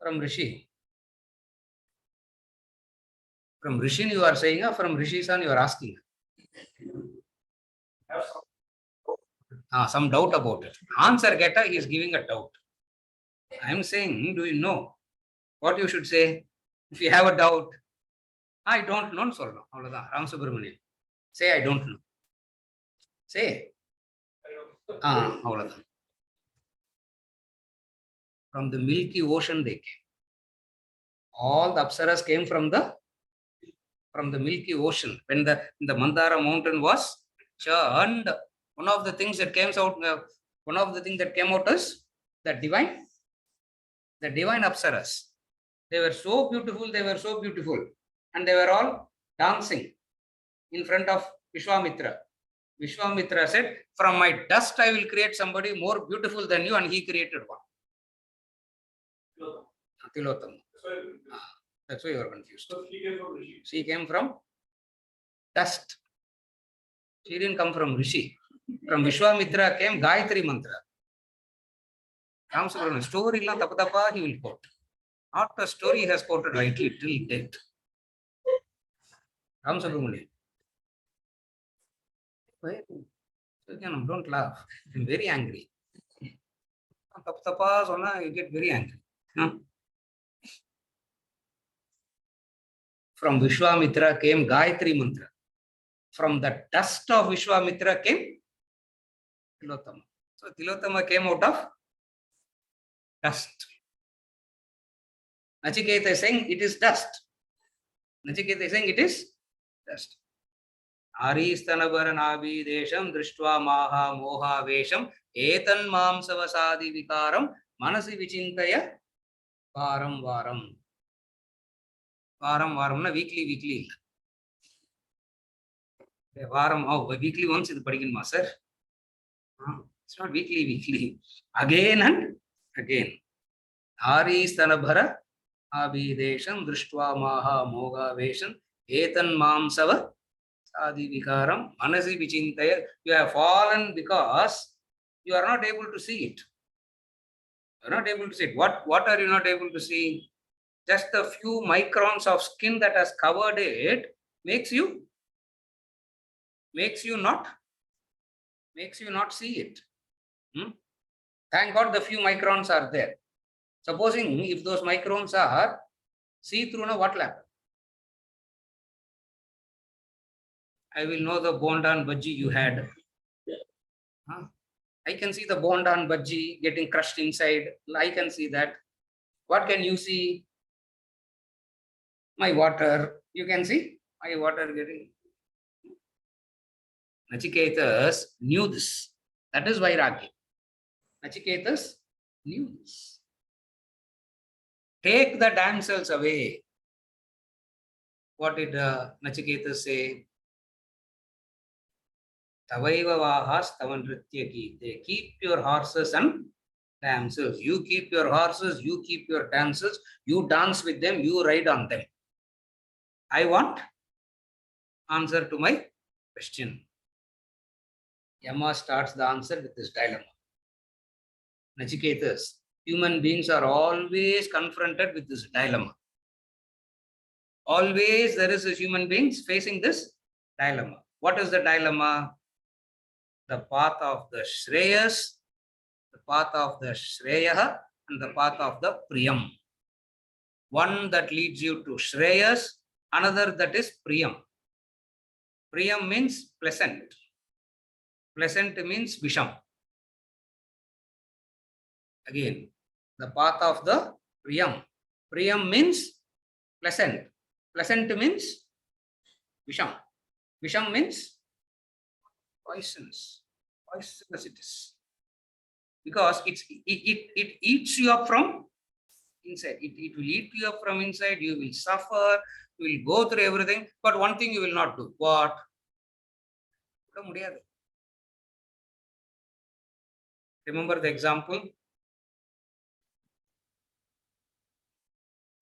From Rishi. From Rishi you are saying, or from Rishi-san you are asking? Some doubt about it. Answer getter, he is giving a doubt. I am saying, do you know what you should say? If you have a doubt, I don't know. Ram Subramanian. Say, I don't know. Say. From the Milky Ocean they came. All the Apsaras came from the Milky Ocean. When the Mandara mountain was churned, one of the things that came out is the divine Apsaras. They were so beautiful. And they were all dancing in front of Vishwamitra. Vishwamitra said, from my dust I will create somebody more beautiful than you, and he created one. Tilottama. That's why you are confused. She came from dust. She didn't come from Rishi. From Vishwamitra came Gayatri Mantra. Ram Subramanian, story la tapatapa he will quote. Not the story he has quoted rightly till death. Ram Subramanian. Don't laugh. I'm very angry. You get very angry. From Vishwamitra came Gayatri Mantra. From the dust of Vishwamitra came Tilottama. So Tilottama came out of dust. Nachiketa is saying it is dust. Nachiketa is saying it is dust. Aristanabharanabhi desham drishtva maha moha vesham etan mamsavasadi vikaram manasi vichintaya varam varam. Varam varam na weekly. Varam, weekly once is padikin master. It's not weekly. Again and again. Haristanabhara abhidesham drishtva maha mogavesham etan mamsava Adi vikaram, manasi vichintaya. You have fallen because you are not able to see it. You are not able to see it. What are you not able to see? Just the few microns of skin that has covered it makes you not see it. Thank God the few microns are there. Supposing if those microns are see-through, now what will happen? I will know the bondan bhaji you had. I can see the bondan bhaji getting crushed inside. I can see that. What can you see? My water. You can see my water getting. Nachiketas knew this. That is Vairagya. Nachiketas knew this. Take the damsels away. What did Nachiketas say? Tavaiva vahas tavanritya kite. Keep your horses and damsels. You keep your horses, you keep your damsels, you dance with them, you ride on them. I want answer to my question. Yama starts the answer with this dilemma. Nachiketas, human beings are always confronted with this dilemma. Always there is a human beings facing this dilemma. What is the dilemma? The path of the Shreyas, the path of the Shreya, and the path of the Priyam. One that leads you to Shreyas, another that is Priyam. Priyam means pleasant. Pleasant means Visham. Again, the path of the Priyam. Priyam means pleasant. Pleasant means Visham. Visham means poisonous. Poisonous it is. Because it eats you up from inside. It will eat you up from inside. You will suffer. You will go through everything. But one thing you will not do. What? Remember the example?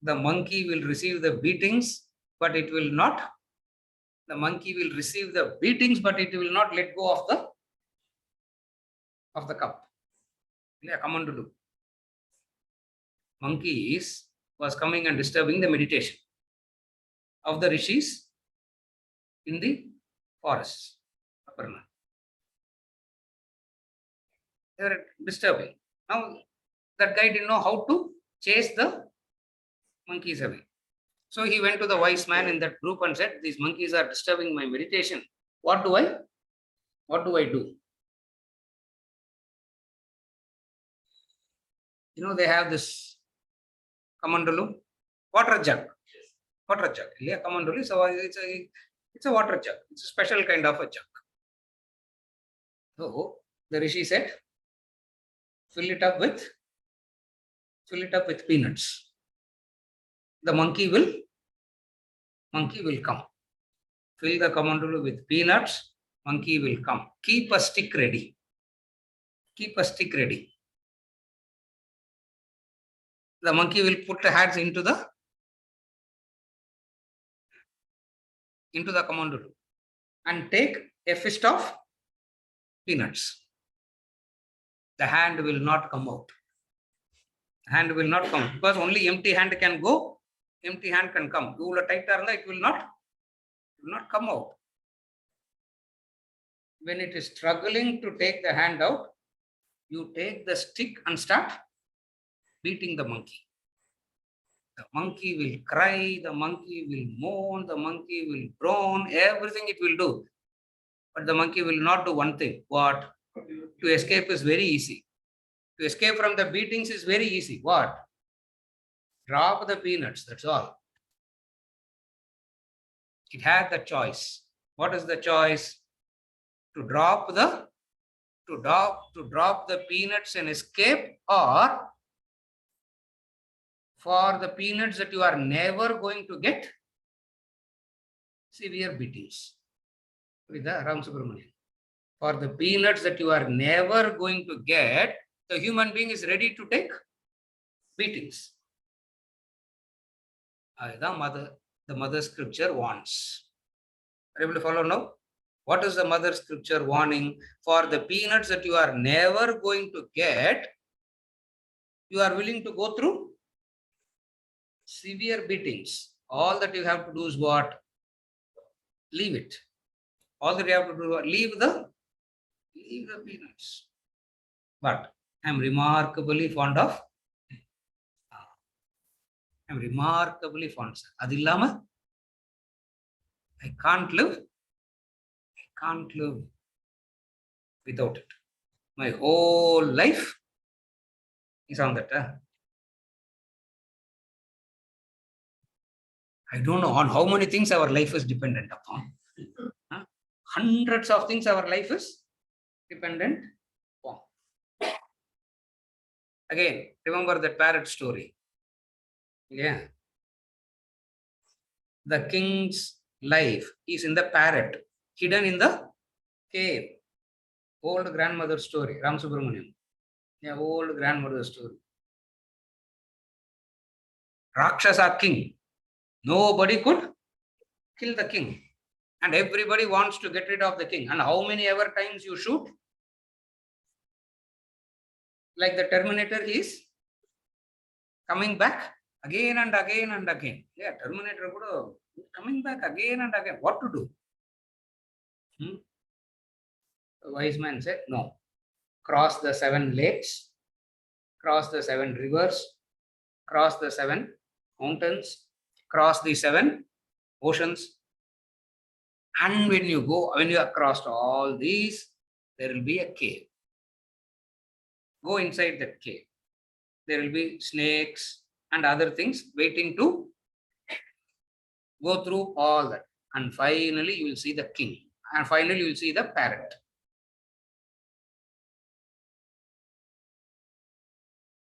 The monkey will receive the beatings, but it will not. The monkey will receive the beatings, but it will not let go of the cup. Yeah, come on to do. Monkeys was coming and disturbing the meditation of the rishis in the forest. They were disturbing. Now that guy didn't know how to chase the monkeys away. So he went to the wise man in that group and said, these monkeys are disturbing my meditation. What do I do? You know, they have this kamandalu, water jug. Water jug. Yeah, kamandalu. So it's a water jug. It's a special kind of a jug. So the rishi said, fill it up with peanuts. The monkey will come. Fill the kamandalu with peanuts, monkey will come. Keep a stick ready. The monkey will put the hands into the kamandalu and take a fist of peanuts. The hand will not come out. Hand will not come because only empty hand can go, empty hand can come. You will tight it will not come out. When it is struggling to take the hand out, you take the stick and start beating the monkey. The monkey will cry, the monkey will moan, the monkey will groan, everything it will do. But the monkey will not do one thing. What? To escape is very easy. To escape from the beatings is very easy. What? Drop the peanuts, that's all. It had the choice. What is the choice? To drop the peanuts and escape, or for the peanuts that you are never going to get severe beatings. With the Ram Subramanian. For the peanuts that you are never going to get, the human being is ready to take beatings. The mother scripture warns. Are you able to follow now? What is the mother scripture warning? For the peanuts that you are never going to get, you are willing to go through severe beatings. All that you have to do is what? Leave it. All that you have to do is leave the peanuts. But I'm remarkably fond of. Adillama, I can't live without it. My whole life is on that. I don't know on how many things our life is dependent upon. Hundreds of things our life is dependent upon. Again, remember that parrot story. Yeah. The king's life is in the parrot, hidden in the cave. Old grandmother story, Ram Subramaniam. Yeah, old grandmother story. Rakshasa king. Nobody could kill the king. And everybody wants to get rid of the king. And how many ever times you shoot? Like the Terminator, he is coming back again and again and again. Yeah, Terminator coming back again and again. What to do? The wise man said, no. Cross the 7 lakes, cross the 7 rivers, cross the 7 mountains, cross the 7 oceans. And when you have crossed all these, there will be a cave. Go inside that cave. There will be snakes and other things waiting to go through all that. And finally, you will see the king. And finally, you will see the parrot.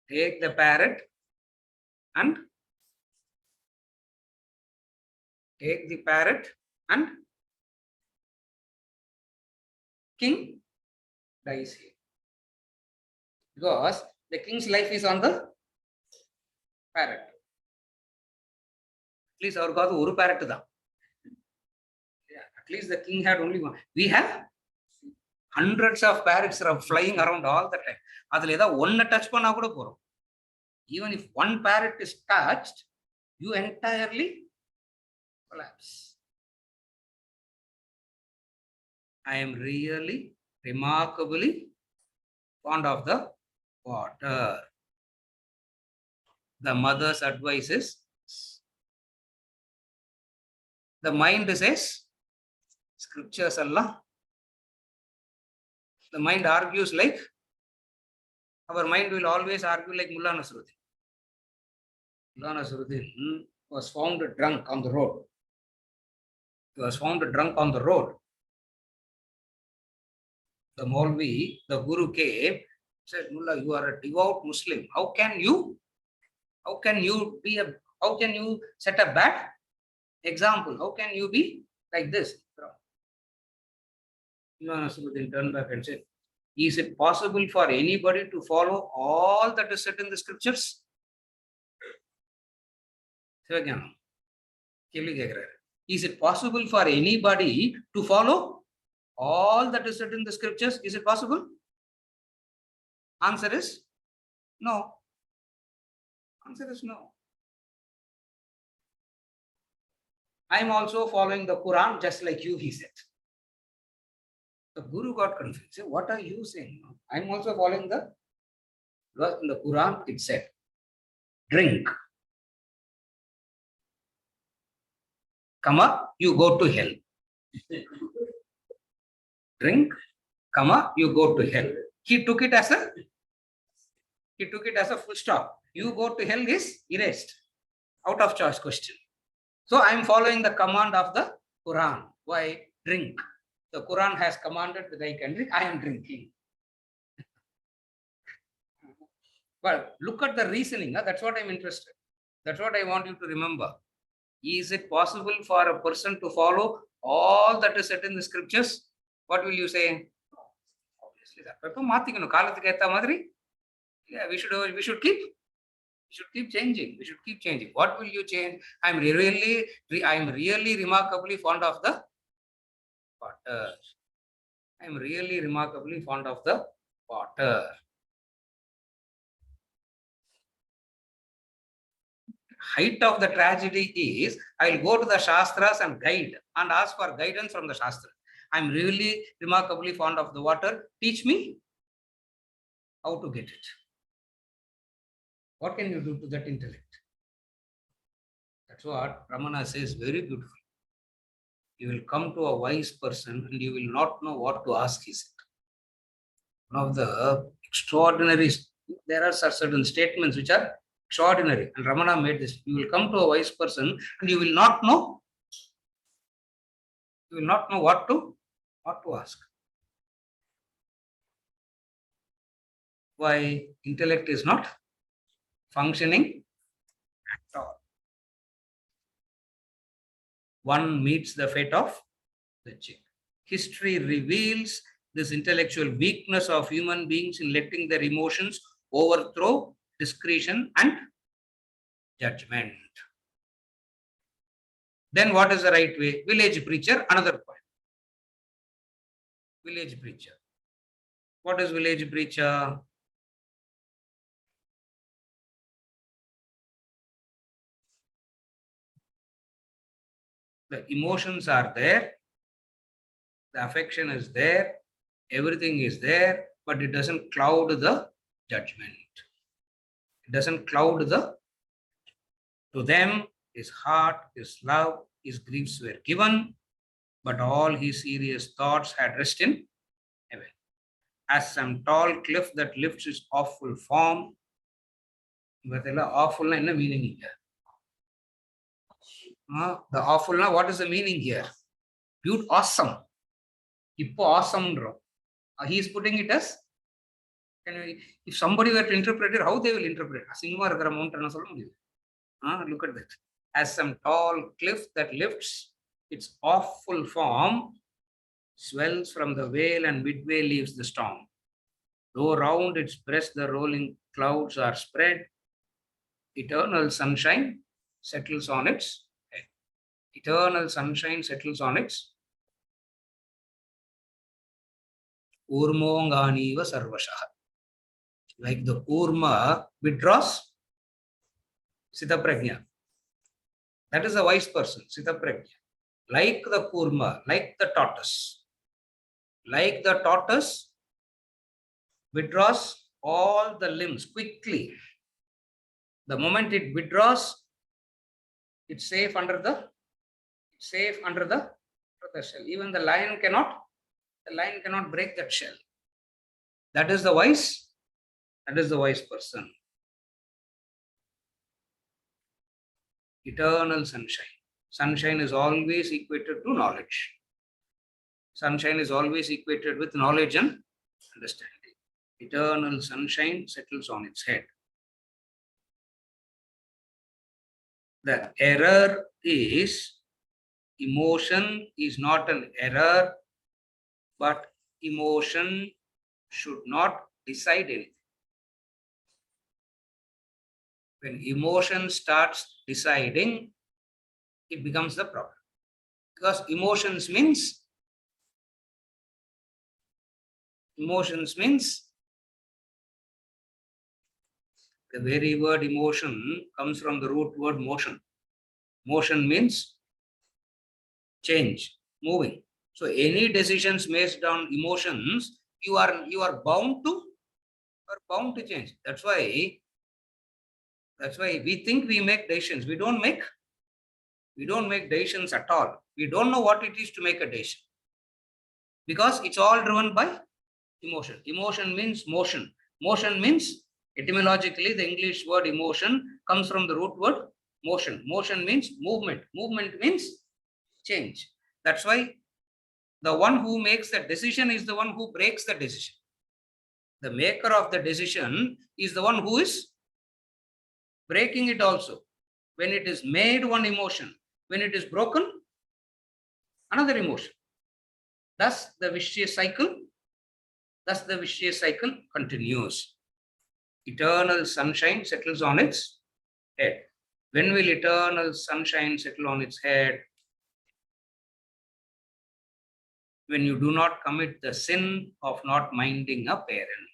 Take the parrot and king dies here. Because the king's life is on the parrot. At least our God one parrot da. Yeah, at least the king had only one. We have hundreds of parrots are flying around all the time. Adhula edha one touch panna kuda porum. Even if one parrot is touched, you entirely collapse. I am really remarkably fond of the water. The mother's advice is, the mind says, scriptures Allah. The mind argues like, our mind will always argue like Mullah Nasruddin. Mullah Nasruddin was found drunk on the road. He was found drunk on the road. The Maulvi, the Guru came, said, Mullah, you are a devout Muslim. How can you set a bad example? How can you be like this? Mullah Nasruddin turned back and said, is it possible for anybody to follow all that is said in the scriptures? Is it possible for anybody to follow all that is said in the scriptures? Is it possible? Answer is no. Answer is no. I am also following the Quran just like you, he said. The Guru got confused. He said, what are you saying? I am also following the Quran. It said, drink. Comma, you go to hell. Drink, comma, you go to hell. He took it as a full stop. You go to hell is erased. Out of choice question. So I am following the command of the Quran. Why? Drink. The Quran has commanded that I can drink. I am drinking. But look at the reasoning. That's what I'm interested. That's what I want you to remember. Is it possible for a person to follow all that is said in the scriptures? What will you say? Obviously, that. Yeah, we should keep We should keep changing. We should keep changing. What will you change? I'm really remarkably fond of the water. I'm really remarkably fond of the water. Height of the tragedy is I'll go to the Shastras and ask for guidance from the Shastras. I'm really remarkably fond of the water. Teach me how to get it. What can you do to that intellect? That's what Ramana says very beautifully. You will come to a wise person and you will not know what to ask, he said. One of the extraordinary, there are certain statements which are extraordinary. And Ramana made this. You will come to a wise person and you will not know what to ask. Why? Intellect is not functioning at all. One meets the fate of the chick. History reveals this intellectual weakness of human beings in letting their emotions overthrow discretion and judgment. Then what is the right way? Village preacher, another point. Village preacher. What is village preacher? The emotions are there, the affection is there, everything is there, but it doesn't cloud the judgment. It doesn't cloud the, to them, his heart, his love, his griefs were given, but all his serious thoughts had rest in heaven. As some tall cliff that lifts its awful form, awful in the meaning here. The awful, what is the meaning here? Beaut, awesome. Hippo awesome. He is putting it as, if somebody were to interpret it, how they will interpret it? Look at that. As some tall cliff that lifts its awful form, swells from the vale and midway leaves the storm. Though round its breast the rolling clouds are spread, eternal sunshine settles on its head. Eternal sunshine settles on its Urmonganiva Sarvashaha. Like the Urma withdraws Sitaprajna. That is a wise person, Sitaprajna. Like the Kurma, like the tortoise. Like the tortoise withdraws all the limbs quickly. The moment it withdraws, it's safe under the shell. Even the lion cannot break that shell. That is the wise person. Eternal sunshine. Sunshine is always equated to knowledge. Sunshine is always equated with knowledge and understanding. Eternal sunshine settles on its head. The error is, emotion is not an error, but emotion should not decide anything. When emotion starts deciding, it becomes the problem. Because emotions means the very word emotion comes from the root word motion. Motion means change, moving. So any decisions based on emotions, you are bound to change. That's why we think we make decisions. We don't make decisions at all. We don't know what it is to make a decision. Because it's all driven by emotion. Emotion means motion. Motion means, etymologically, the English word emotion comes from the root word motion. Motion means movement. Movement means change. That's why the one who makes the decision is the one who breaks the decision. The maker of the decision is the one who is breaking it also. When it is made, one emotion. When it is broken, another emotion. Thus the vicious cycle continues. Eternal sunshine settles on its head. When will eternal sunshine settle on its head? When you do not commit the sin of not minding a parent.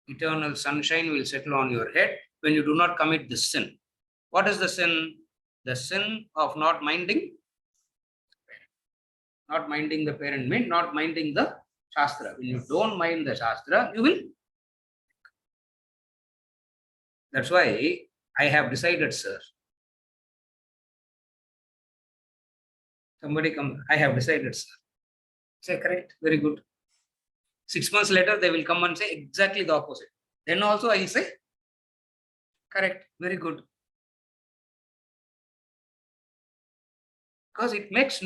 Eternal sunshine will settle on your head when you do not commit the sin. What is the sin? The sin of not minding. Not minding the parent means not minding the Shastra. When you don't mind the Shastra, you will. That's why I have decided, sir. Somebody come, I have decided, sir. Say, correct, very good. 6 months later, they will come and say exactly the opposite. Then also I will say, correct, very good. Because it makes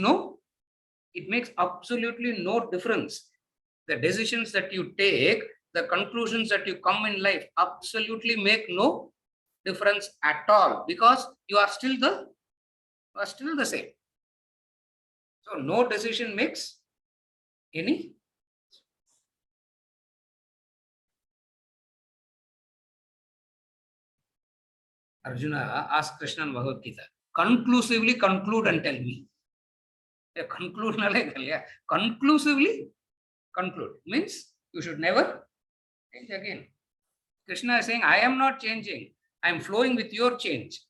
absolutely no difference. The decisions that you take, the conclusions that you come in life absolutely make no difference at all, because you are still the same. So no decision makes any. Arjuna asked Krishna in Bhagavad Gita, conclusively conclude and tell me. Conclusively conclude means you should never change again. Krishna is saying, I am not changing. I am flowing with your change.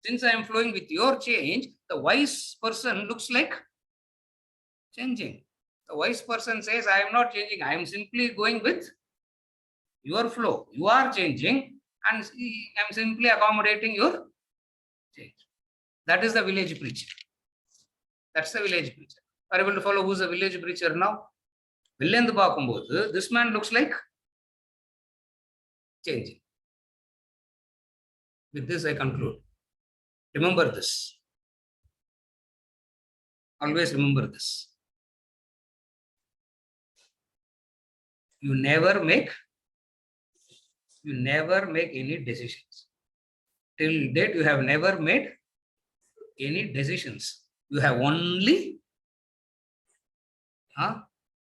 Since I am flowing with your change, the wise person looks like changing. The wise person says, I am not changing. I am simply going with your flow. You are changing and I am simply accommodating your change. That is the village preacher. That's the village preacher. Are you able to follow who's the village preacher now? This man looks like changing. With this, I conclude. Remember this. Always remember this. You never make any decisions. Till date, you have never made any decisions. You have only,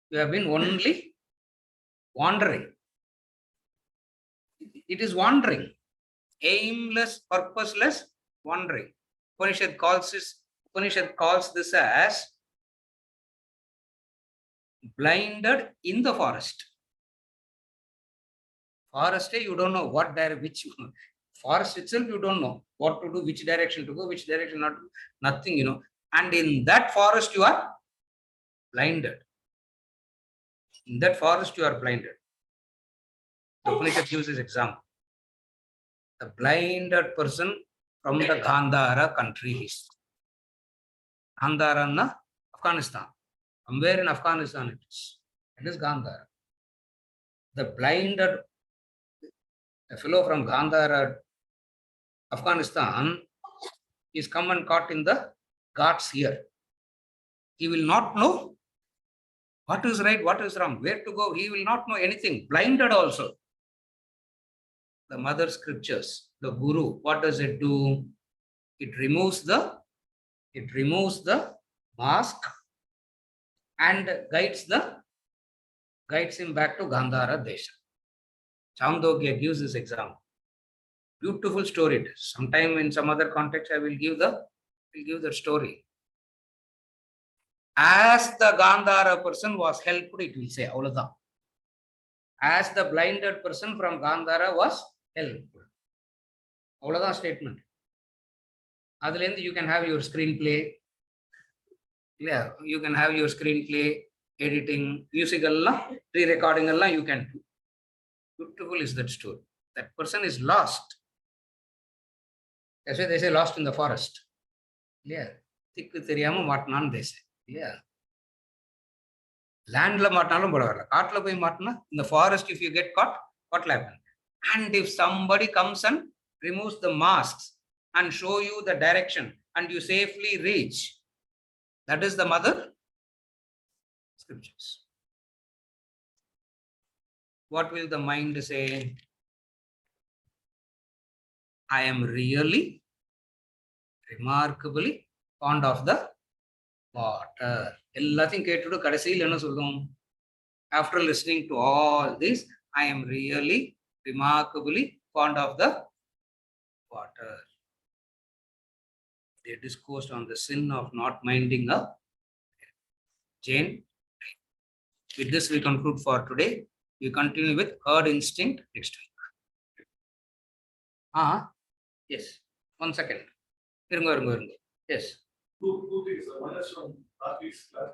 you have been only wandering. It is wandering. Aimless, purposeless wandering. Upanishad calls this as blinded in the forest. Forest, you don't know which forest itself, you don't know what to do, which direction to go, which direction not to do, nothing, And in that forest, you are blinded. In that forest, you are blinded. The Upanishad gives this example. The blinded person from the Gandhara country. Gandhara, Afghanistan. Somewhere in Afghanistan it is. It is Gandhara. The blinded fellow from Gandhara, Afghanistan, is come and caught in the Ghats here. He will not know what is right, what is wrong, where to go. He will not know anything. Blinded also. The mother scriptures, the guru, what does it do? It removes the mask and guides him back to Gandhara Desha. Chandogya gives this example. Beautiful story. Sometime in some other context, I will give the story. As the Gandhara person was helped, it will say, Aulada. As the blinded person from Gandhara was helped. Aulada statement. Adalend, you can have your screenplay. Yeah, you can have your screenplay, editing, music, re-recording, you can do. Beautiful is that story. That person is lost. That's why they say lost in the forest. Yeah. Tikku theriyama maatnan they say. Yeah. Land la maatnalum bodavalla. Kaatla poi maatna. In the forest, if you get caught, what will happen? And if somebody comes and removes the masks and show you the direction and you safely reach, that is the mother scriptures. What will the mind say? I am really remarkably fond of the water. After listening to all this, I am really remarkably fond of the water. They discoursed on the sin of not minding a Jane. With this, we conclude for today. We continue with herd instinct next week. Yes. 1 second. Yes. Two things. One is from last week's class.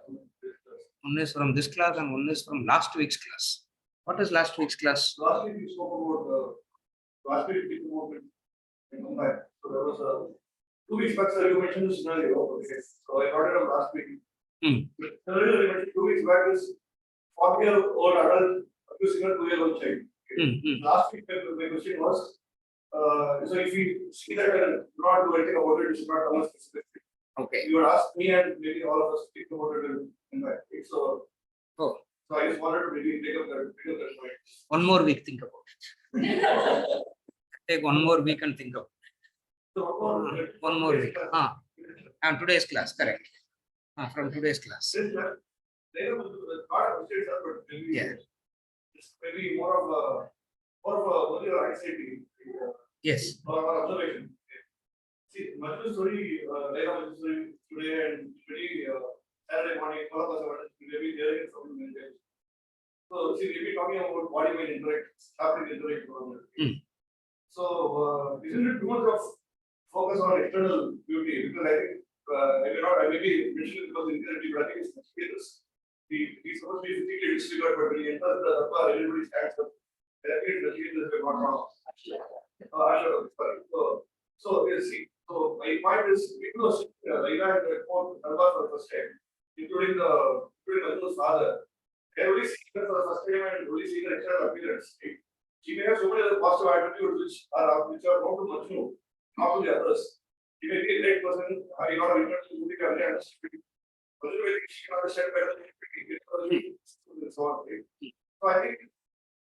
One is from this class and one is from last week's class. What is last week's class? Last week we spoke about last week we spoke about back. So there was 2 weeks back, sir, you mentioned this scenario. Okay. So I brought it up last week. Earlier you mentioned 2 weeks back is 40-year-old adult abusing a 2-year-old child. Okay. Last week my question was, so if we see that and not do anything about it, it should not come as specific. Okay. You would ask me and maybe all of us speak about it in that. So, Oh. So I just wanted to maybe take up that point. One more week, think about it. Take 1 more week and think about it. So one more week. And today's class, correct. From today's class. Yeah. It's maybe more of a anxiety. Yes. Or observation. See, Majnu's story, Majnu's story today and pretty Saturday morning, all of us are maybe hearing it from the many. So, see, we'll be talking about body mind interact, happening interact. So, isn't it too much of focus on external beauty? Because I think, I may be mentioning because inherently, but I think it's this. He's supposed to be physically disfigured, but when he enters the upper, everybody stands up. Definitely, the is not wrong. So you see, so my point is, people are Leela and report Darbar for the first time, including Majnu's father. They only see her for the first time and only see the external appearance. She may have so many other positive attitudes which are known to Majnu, not to the others. She may be a great person, having not a return to the family and Majnu may think she can understand better than he so on. So I think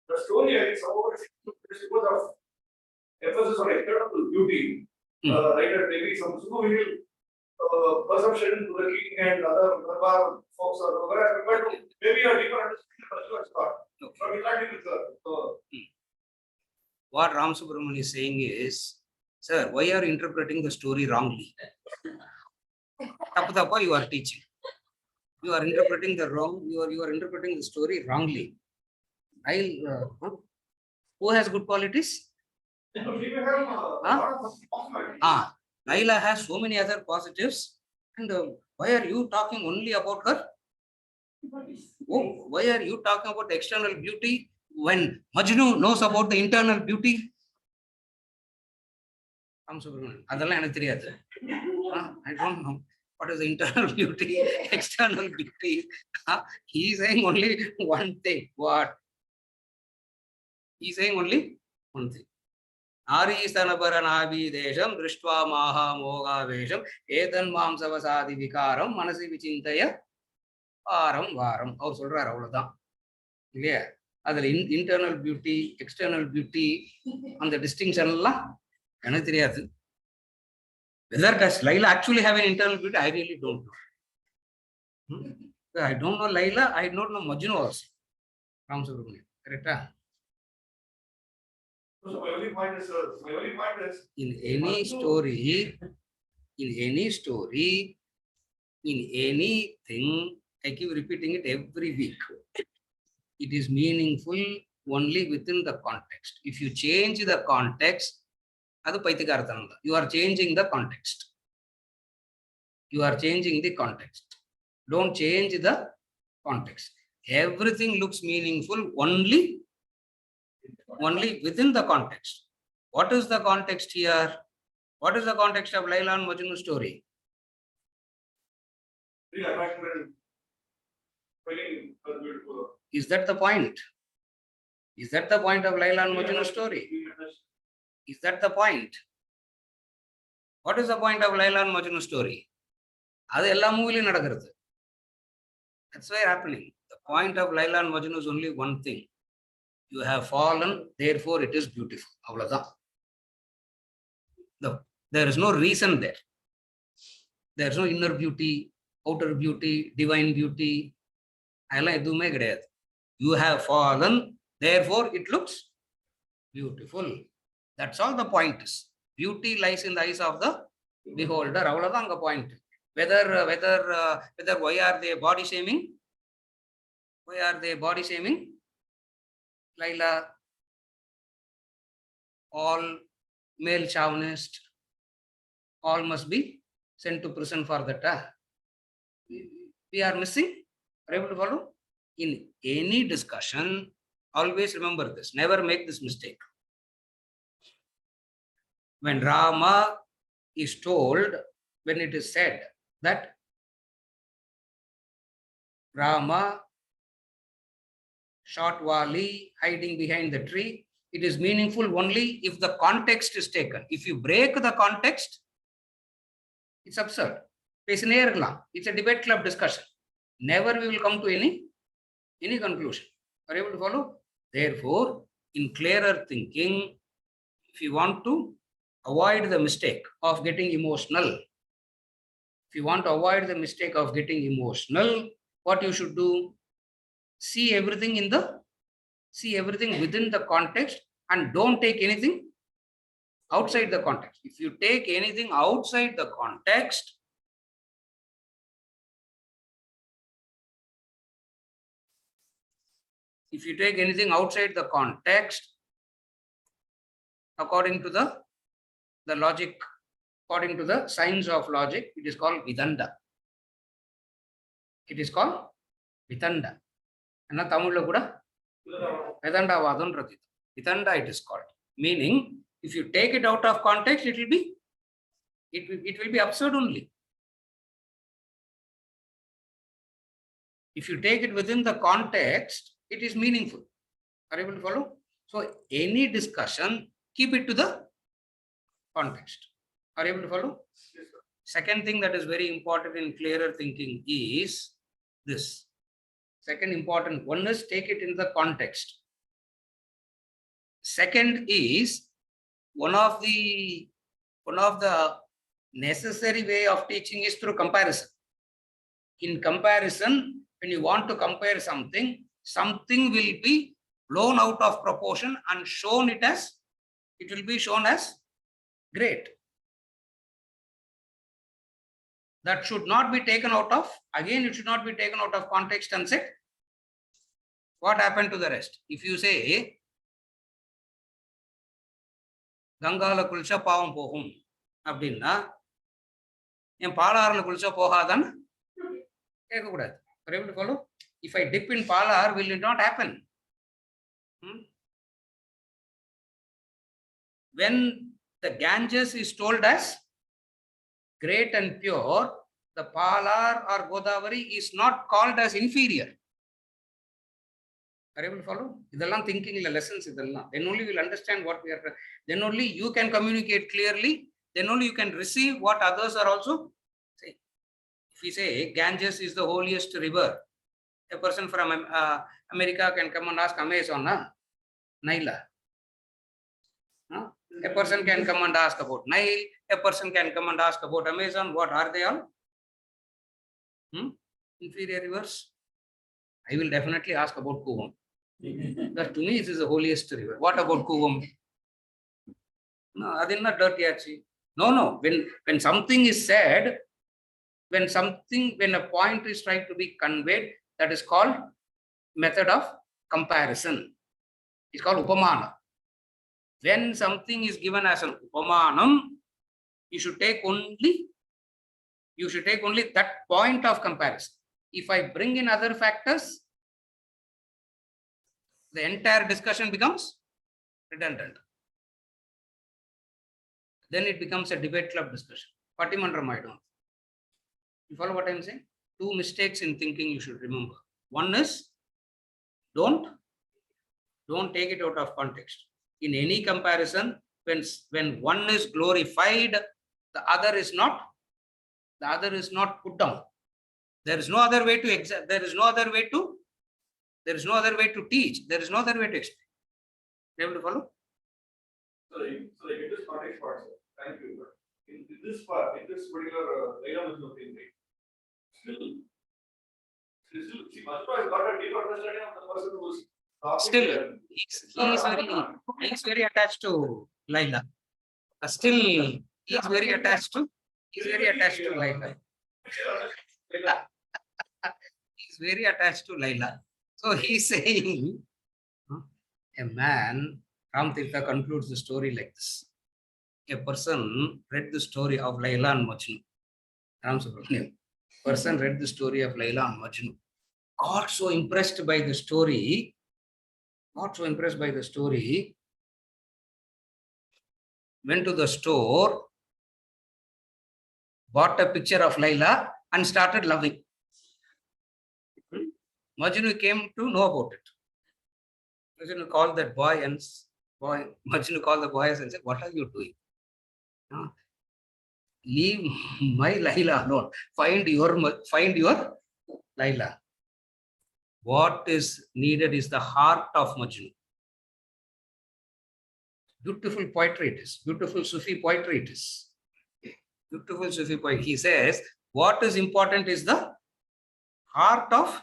the story, I think, somehow is because of emphasis on external beauty, right? And maybe some superficial perception to the king and other Darbar folks are compared to maybe a deeper understanding of the thought. But we can't even so. What Ram Subramanian is saying is, sir, why are you interpreting the story wrongly? Tappa you are teaching. You are interpreting the wrong. You are interpreting the story wrongly. Who has good qualities? Laila has so many other positives, and why are you talking only about her? Oh, why are you talking about external beauty when Majnu knows about the internal beauty? I don't know what is the internal beauty, external beauty. He is saying only one thing. What? He is saying only one thing. Aristanabharanabi desham drishtva maha moga vesham etan mamsavasadi vikaram manasi vichintaya varam varam. அவர் சொல்றாரு அவ்வளவுதான் இல்லையா? அதுல internal beauty, external beauty, அந்த distinction எல்லாம் எனக்கு தெரியாது. Whether does Laila actually have an internal beauty, I really don't know. I don't know Laila, I don't know Majnu also. Ram Subramanian, correct? So my only point is, in any story, in anything, I keep repeating it every week. It is meaningful only within the context. If you change the context, you are changing the context. You are changing the context. Don't change the context. Everything looks meaningful only within the context. What is the context here? What is the context of Laila and Majnu story? Is that the point? Is that the point of Laila and Majnu story? Is that the point? What is the point of Laila and Majnu story? That's why happening. The point of Laila and Majnu is only one thing. You have fallen, therefore it is beautiful. There is no reason there. There is no inner beauty, outer beauty, divine beauty. You have fallen, therefore it looks beautiful. That's all the point is. Beauty lies in the eyes of the beholder. அவ்வளவுதான் அங்க point. Whether why are they body shaming? Why are they body shaming? Laila, all male chauvinist, all must be sent to prison for that. We are missing. Are you able to follow? In any discussion, always remember this. Never make this mistake. When Rama is told, when it is said that Rama shot Vali hiding behind the tree, it is meaningful only if the context is taken. If you break the context, it's absurd. It's a debate club discussion. Never we will come to any conclusion. Are you able to follow? Therefore, in clearer thinking, if you want to avoid the mistake of getting emotional, what you should do? See everything within the context and don't take anything outside the context. If you take anything outside the context, according to the logic, according to the science of logic, it is called vidanda. It is called vidanda. And Tamil kuda vedanda vadundrathu. Vidanda it is called. Meaning, if you take it out of context, it will be absurd only. If you take it within the context, it is meaningful. Are you able to follow? So any discussion, keep it to the context. Are you able to follow? Yes, sir. Second thing that is very important in clearer thinking is this. Second important one is take it in the context. Second is one of the necessary way of teaching is through comparison. In comparison, when you want to compare something will be blown out of proportion and it will be shown as great. That should not be taken out of, again, it should not be taken out of context and said, what happened to the rest? If you say, Gangala kulcha pavam pohum, அப்படின்னா என் பாலாறுல குளிச்சா போகாதான்னு கேட்கக்கூடாது. Are you able to follow? If I dip in Palar, will it not happen? When the Ganges is told as great and pure, the Palar or Godavari is not called as inferior. Are you able to follow? இதெல்லாம் thinking lessons இதெல்லாம். Then only we will understand what we are. Then only you can communicate clearly. Then only you can receive what others are also saying. If we say Ganges is the holiest river, a person from America can come and ask Amazon, Naila. A person can come and ask about Nile. A person can come and ask about Amazon. What are they all? Inferior rivers. I will definitely ask about Kuvam. That to me, it is the holiest river. What about Kuvam? No, that is not dirty actually. No. When something is said, when a point is trying to be conveyed, that is called method of comparison. It's called upamana. When something is given as an upamanam, you should take only that point of comparison. If I bring in other factors, the entire discussion becomes redundant. Then it becomes a debate club discussion. Patimandram I don't. You follow what I'm saying? Two mistakes in thinking you should remember. One is don't take it out of context. In any comparison, when one is glorified, the other is not put down. There is no other way to there is no other way to teach. There is no other way to explain. You able to follow? So in this context part, sir. Thank you. In this part, in this particular diagram of thinking, still, see, Madhura has got a deep understanding of the person who is talking. Still, he is very attached to Laila. Still, he is very attached to Laila. He's very attached to Laila. So he's saying, a man, Ram Tirtha concludes the story like this. A person read the story of Laila and Majnu. Ram Subramaniam. Person read the story of Laila and Majnu. Got so impressed by the story, went to the store, bought a picture of Laila and started loving. Majnu came to know about it. Majnu called that boy and Majnu called the boys and said, "What are you doing? Leave my Laila alone. Find your Laila." What is needed is the heart of Majnu. Beautiful poetry it is. Beautiful Sufi poetry it is. Beautiful Sufi poetry. He says, what is important is the heart of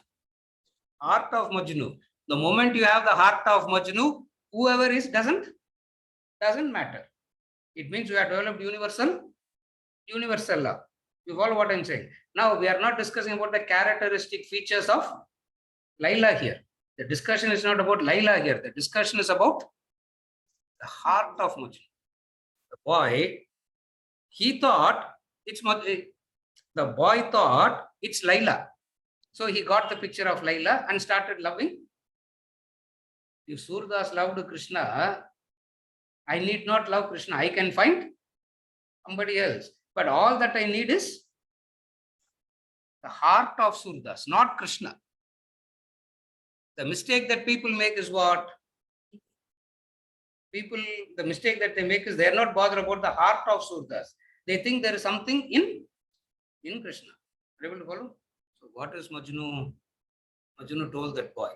Majnu. The moment you have the heart of Majnu, whoever is doesn't matter. It means you have developed universal love. You follow what I'm saying? Now we are not discussing about the characteristic features of Laila here. The discussion is not about Laila here. The discussion is about the heart of Majnu. The boy, he thought it's Majnu. The boy thought it's Laila. So he got the picture of Laila and started loving. If Surdas loved Krishna, I need not love Krishna. I can find somebody else. But all that I need is the heart of Surdas, not Krishna. The mistake that people make is what? The mistake that they make is they are not bothered about the heart of Surdas. They think there is something in Krishna. Are you able to follow? So what is Majnu? Majnu told that boy,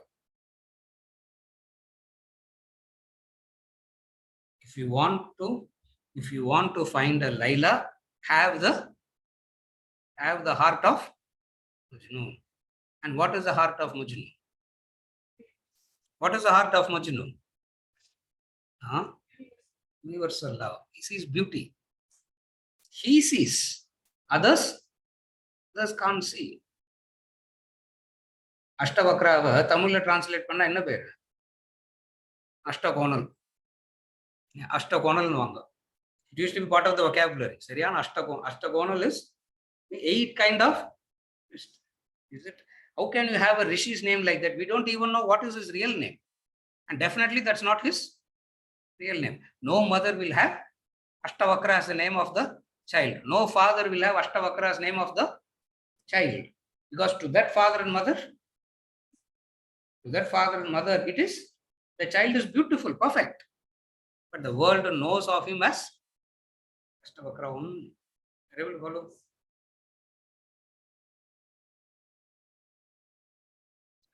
if you want to find a Laila, have the heart of Majnu. And what is the heart of Majnu? What is the heart of Majnu? Universal love. He sees beauty. He sees. Others can't see. Ashtavakrava Tamil translate panna enna per? Ashtakonal. Ashtakonal nuanga. It used to be part of the vocabulary. Sariyana Ashtakonal is 8 kind of. Is it? How can you have a Rishi's name like that? We don't even know what is his real name. And definitely that's not his real name. No mother will have Ashtavakra as the name of the child. No father will have Ashtavakra as name of the child. Because to that father and mother, it is, the child is beautiful, perfect. But the world knows of him as Ashtavakra only. Are you able to follow?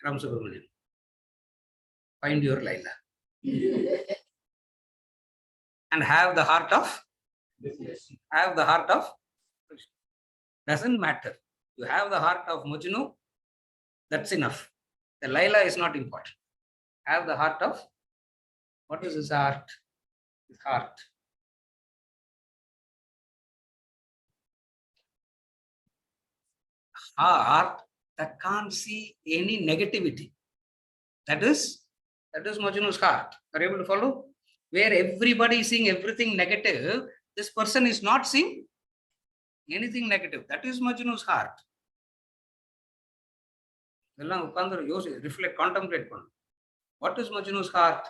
Ram Subramaniam. Find your Laila. And have the heart of doesn't matter. You have the heart of Majnu, that's enough. The Laila is not important. Have the heart of, what is his heart? His heart. Heart that can't see any negativity. That is Majnu's heart. Are you able to follow? Where everybody is seeing everything negative, this person is not seeing anything negative. That is Majnu's heart. Reflect, contemplate. What is Majnu's heart?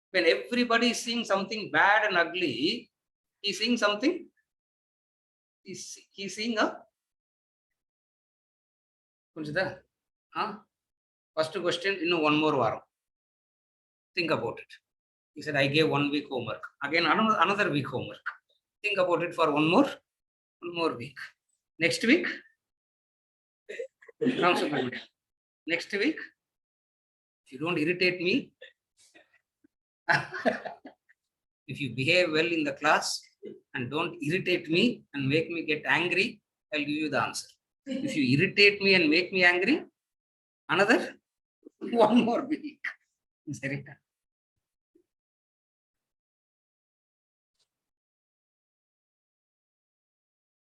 When everybody is seeing something bad and ugly, he's seeing something. He's seeing a. First question, one more varam. Think about it. He said, I gave 1 week homework. Again, another week homework. Think about it for one more week. Next week, next week, if you don't irritate me, if you behave well in the class and don't irritate me and make me get angry, I'll give you the answer. If you irritate me and make me angry, another 1 more week.